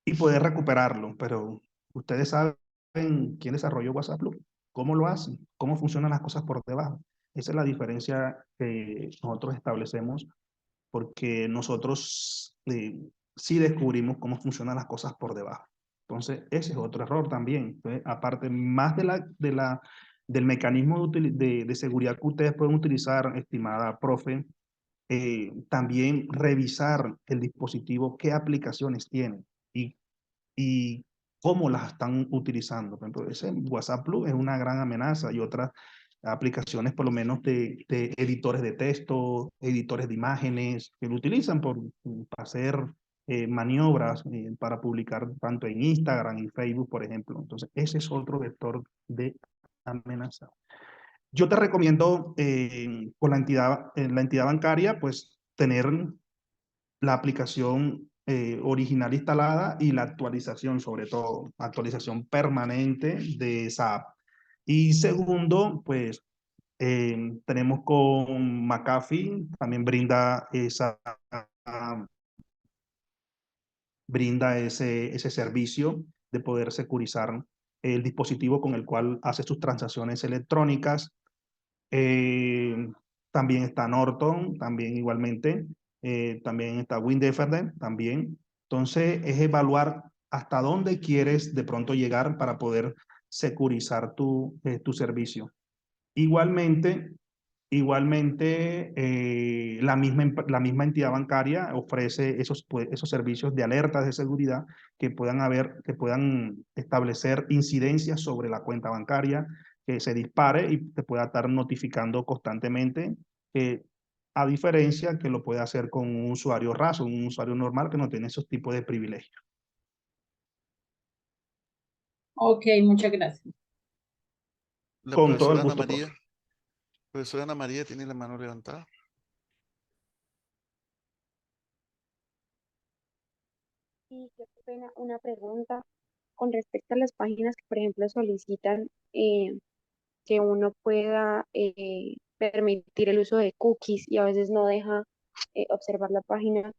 y poder recuperarlo, pero ustedes saben quién desarrolló WhatsApp Plus, cómo lo hacen, cómo funcionan las cosas por debajo. Esa es la diferencia que nosotros establecemos, porque nosotros sí descubrimos cómo funcionan las cosas por debajo. Entonces, ese es otro error también. Entonces, aparte, más del mecanismo de seguridad que ustedes pueden utilizar, estimada profe, también revisar el dispositivo, qué aplicaciones tiene y y cómo las están utilizando. Por ejemplo, ese WhatsApp Plus es una gran amenaza y otras aplicaciones, por lo menos de editores de texto, editores de imágenes, que lo utilizan para hacer maniobras para publicar tanto en Instagram y Facebook, por ejemplo. Entonces, ese es otro vector de amenaza. Yo te recomiendo con la entidad bancaria, pues tener la aplicación original instalada y la actualización, sobre todo, actualización permanente de esa app. Y segundo, pues tenemos con McAfee, también brinda ese servicio de poder securizar el dispositivo con el cual hace sus transacciones electrónicas. Eh, También está Norton, también igualmente. También está Windefender, también. Entonces, es evaluar hasta dónde quieres de pronto llegar para poder securizar tu servicio. Igualmente, la misma entidad bancaria ofrece esos servicios de alertas de seguridad que puedan establecer incidencias sobre la cuenta bancaria, que se dispare y te pueda estar notificando constantemente, a diferencia que lo puede hacer con un usuario raso, un usuario normal que no tiene esos tipos de privilegios. Ok, muchas gracias. La Con todo el profesora Ana gusto, María. profe. Profesora Ana María tiene la mano levantada. Sí, qué pena, una pregunta con respecto a las páginas que, por ejemplo, solicitan que uno pueda permitir el uso de cookies y a veces no deja observar la página.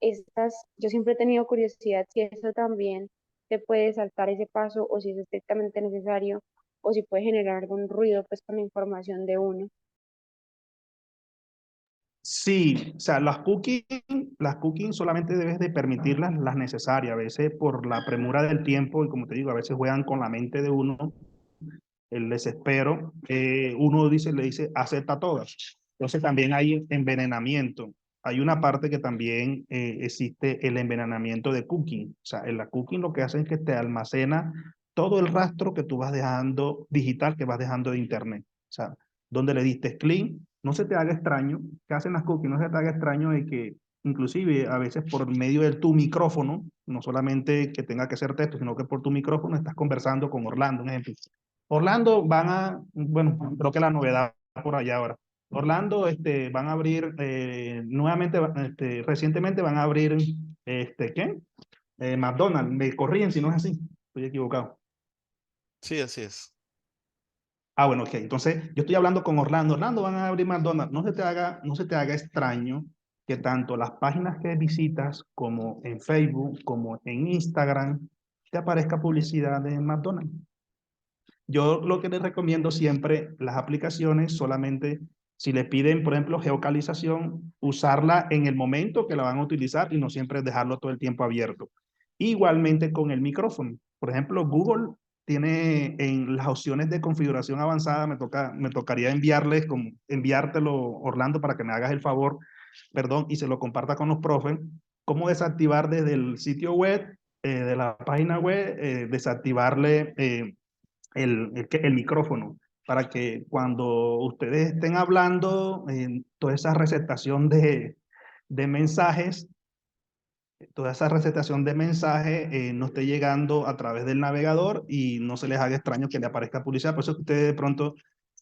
Yo siempre he tenido curiosidad si eso también se puede saltar ese paso o si es estrictamente necesario o si puede generar algún ruido pues con la información de uno. Sí, o sea, las cookies solamente debes de permitirlas las necesarias. A veces por la premura del tiempo y como te digo, a veces juegan con la mente de uno, el desespero, uno le dice, acepta todas. Entonces también hay envenenamiento. Hay una parte que también existe el envenenamiento de cookie. O sea, en la cookie lo que hace es que te almacena todo el rastro que tú vas dejando digital, que vas dejando de internet. O sea, donde le diste clic, no se te haga extraño, ¿qué hacen las cookies? No se te haga extraño de que inclusive a veces por medio de tu micrófono, no solamente que tenga que ser texto, sino que por tu micrófono estás conversando con Orlando, un ejemplo. Orlando bueno, creo que la novedad por allá ahora. Orlando, van a abrir nuevamente, recientemente van a abrir, ¿qué? McDonald's. Me corrían si no es así. Estoy equivocado. Sí, así es. Ah, bueno, ok. Entonces, yo estoy hablando con Orlando. Orlando, van a abrir McDonald's. No se te haga extraño que tanto las páginas que visitas como en Facebook, como en Instagram, te aparezca publicidad de McDonald's. Yo lo que les recomiendo siempre, las aplicaciones solamente Si le piden, por ejemplo, geocalización, usarla en el momento que la van a utilizar y no siempre dejarlo todo el tiempo abierto. Igualmente con el micrófono. Por ejemplo, Google tiene en las opciones de configuración avanzada, me tocaría enviártelo, Orlando, para que me hagas el favor, perdón, y se lo comparta con los profes, cómo desactivar desde el sitio web, de la página web, desactivarle el micrófono, para que cuando ustedes estén hablando, toda esa recetación de mensajes, toda esa recetación de mensajes no esté llegando a través del navegador y no se les haga extraño que le aparezca publicidad. Por eso es que ustedes de pronto,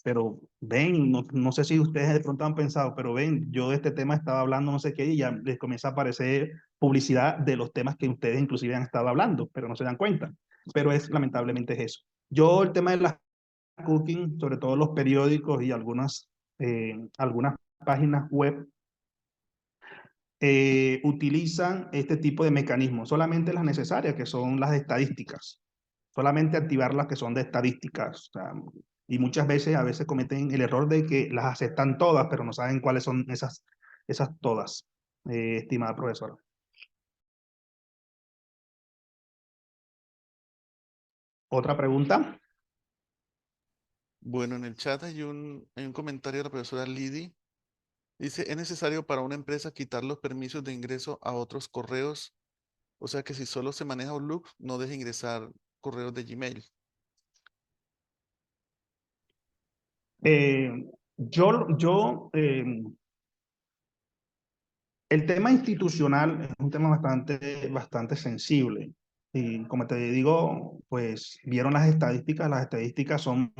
pero ven, no sé si ustedes de pronto han pensado, pero ven, yo de este tema estaba hablando no sé qué y ya les comienza a aparecer publicidad de los temas que ustedes inclusive han estado hablando, pero no se dan cuenta. Pero lamentablemente es eso. Yo el tema de las cooking, sobre todo los periódicos y algunas páginas web, utilizan este tipo de mecanismos, solamente las necesarias, que son las estadísticas, solamente activar las que son de estadísticas. O sea, y muchas veces, a veces cometen el error de que las aceptan todas, pero no saben cuáles son esas todas, estimada profesora. ¿Otra pregunta? Bueno, en el chat hay un comentario de la profesora Lidi. Dice, ¿es necesario para una empresa quitar los permisos de ingreso a otros correos? O sea que si solo se maneja Outlook, no deje ingresar correos de Gmail. Eh, el tema institucional es un tema bastante sensible. Y como te digo, pues vieron las estadísticas son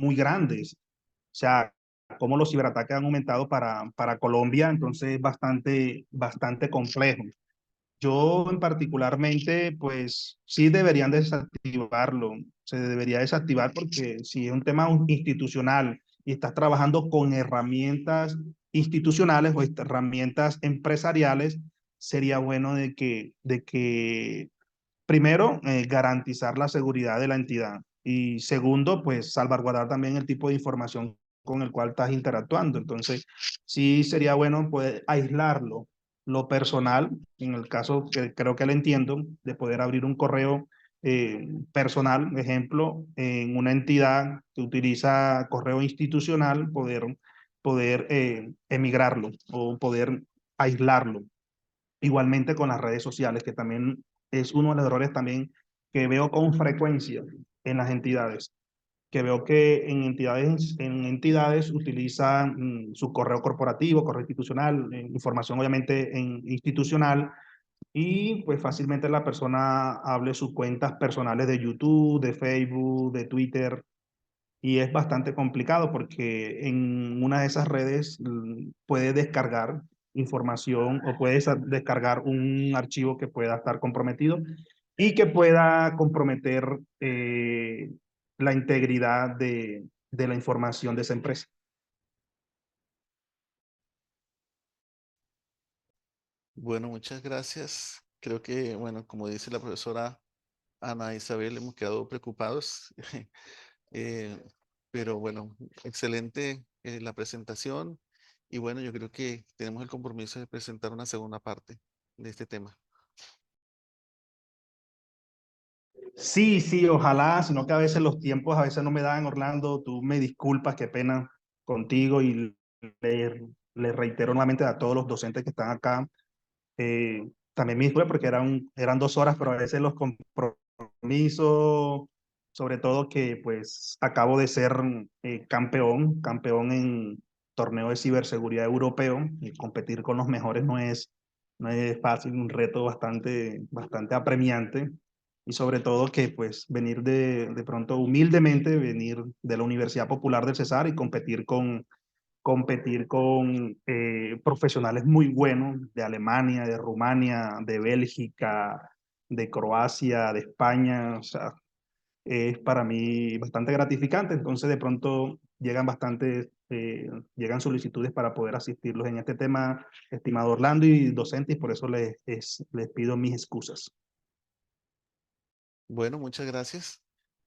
muy grandes. O sea, cómo los ciberataques han aumentado para Colombia, entonces es bastante complejo. Yo en particularmente, pues sí deberían desactivarlo. Se debería desactivar porque si es un tema institucional y estás trabajando con herramientas institucionales o herramientas empresariales, sería bueno de que primero, garantizar la seguridad de la entidad y segundo, pues salvaguardar también el tipo de información con el cual estás interactuando. Entonces, sí sería bueno poder aislarlo, lo personal, en el caso que creo que lo entiendo, de poder abrir un correo personal, ejemplo, en una entidad que utiliza correo institucional, poder emigrarlo o poder aislarlo. Igualmente con las redes sociales, que también es uno de los errores también que veo con frecuencia en las entidades, que veo que en entidades utilizan su correo corporativo, correo institucional, información obviamente institucional, y pues fácilmente la persona hable sus cuentas personales de YouTube, de Facebook, de Twitter, y es bastante complicado porque en una de esas redes puede descargar información o puedes descargar un archivo que pueda estar comprometido y que pueda comprometer la integridad de la información de esa empresa. Bueno, muchas gracias. Creo que, bueno, como dice la profesora Ana Isabel, hemos quedado preocupados. Eh, pero bueno, excelente la presentación. Y bueno, yo creo que tenemos el compromiso de presentar una segunda parte de este tema. Sí, sí, ojalá, sino que a veces los tiempos a veces no me dan, Orlando, tú me disculpas, qué pena contigo y le reitero nuevamente a todos los docentes que están acá. También me disculpo porque eran 2 horas, pero a veces los compromisos, sobre todo que pues acabo de ser campeón en torneo de ciberseguridad europeo, y competir con los mejores no es fácil, un reto bastante apremiante, y sobre todo que pues venir de pronto humildemente, venir de la Universidad Popular del Cesar y competir con profesionales muy buenos de Alemania, de Rumania, de Bélgica, de Croacia, de España. O sea, es para mí bastante gratificante. Entonces, de pronto llegan solicitudes para poder asistirlos en este tema, estimado Orlando y docente, y por eso les pido mis excusas. Bueno, muchas gracias.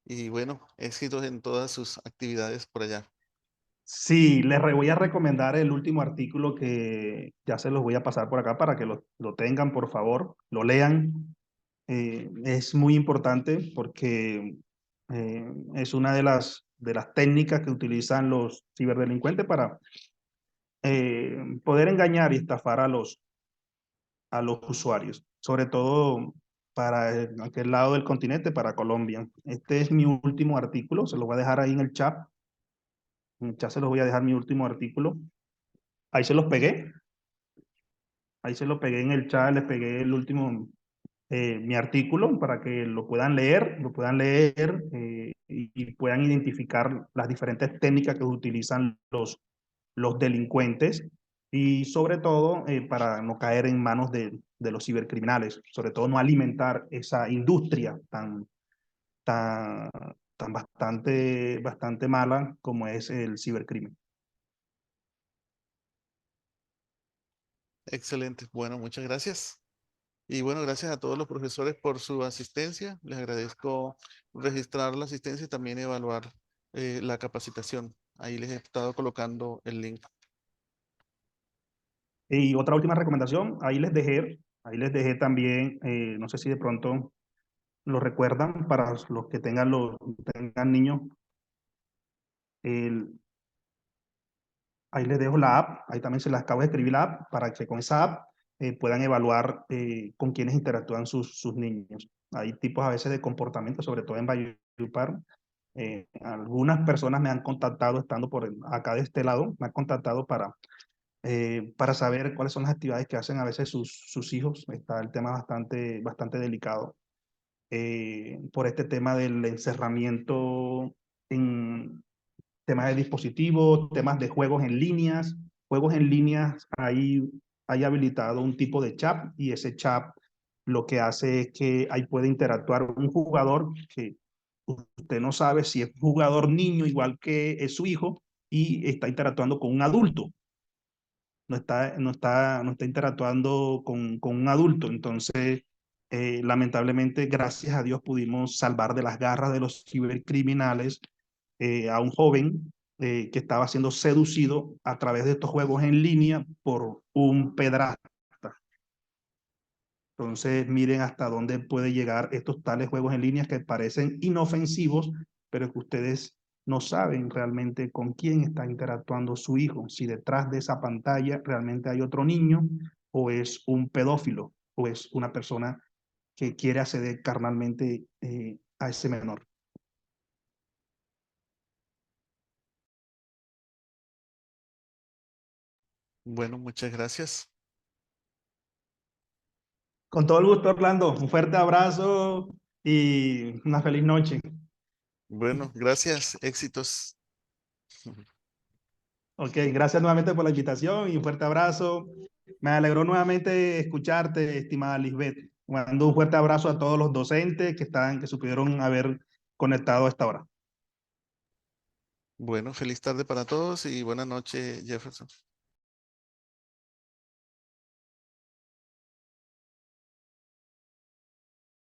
Y bueno, éxitos en todas sus actividades por allá. Sí, voy a recomendar el último artículo que ya se los voy a pasar por acá para que lo tengan, por favor, lo lean. Es muy importante porque es una de las técnicas que utilizan los ciberdelincuentes para poder engañar y estafar a los usuarios, sobre todo para aquel lado del continente, para Colombia. Este es mi último artículo, se lo voy a dejar ahí en el chat. En el chat se los voy a dejar mi último artículo. Ahí se los pegué. Ahí se lo pegué en el chat, les pegué el último, mi artículo para que lo puedan leer y puedan identificar las diferentes técnicas que utilizan los delincuentes y sobre todo para no caer en manos de los cibercriminales, sobre todo no alimentar esa industria tan, tan bastante mala como es el cibercrimen. Excelente. Bueno, muchas gracias. Y bueno, gracias a todos los profesores por su asistencia. Les agradezco registrar la asistencia y también evaluar la capacitación. Ahí les he estado colocando el link. Y otra última recomendación, ahí les dejé también, no sé si de pronto lo recuerdan, para los que tengan niños, el, ahí les dejo la app, ahí también se las acabo de escribir la app, para que con esa app puedan evaluar con quienes interactúan sus niños. Hay tipos a veces de comportamiento, sobre todo en Valledupar. Algunas personas me han contactado, estando por acá de este lado, me han contactado para saber cuáles son las actividades que hacen a veces sus hijos. Está el tema bastante delicado por este tema del encerramiento en temas de dispositivos, temas de juegos en líneas, hay habilitado un tipo de chat y ese chat lo que hace es que ahí puede interactuar un jugador que usted no sabe si es jugador niño igual que es su hijo y está interactuando con un adulto, no está interactuando con un adulto. Entonces, lamentablemente, gracias a Dios, pudimos salvar de las garras de los cibercriminales a un joven que estaba siendo seducido a través de estos juegos en línea por un pedrasta. Entonces, miren hasta dónde puede llegar estos tales juegos en línea que parecen inofensivos, pero que ustedes no saben realmente con quién está interactuando su hijo, si detrás de esa pantalla realmente hay otro niño o es un pedófilo o es una persona que quiere acceder carnalmente a ese menor. Bueno, muchas gracias. Con todo el gusto, Orlando. Un fuerte abrazo y una feliz noche. Bueno, gracias. Éxitos. Ok, gracias nuevamente por la invitación y un fuerte abrazo. Me alegró nuevamente escucharte, estimada Lisbeth. Mando un fuerte abrazo a todos los docentes que supieron haber conectado a esta hora. Bueno, feliz tarde para todos y buena noche, Jefferson.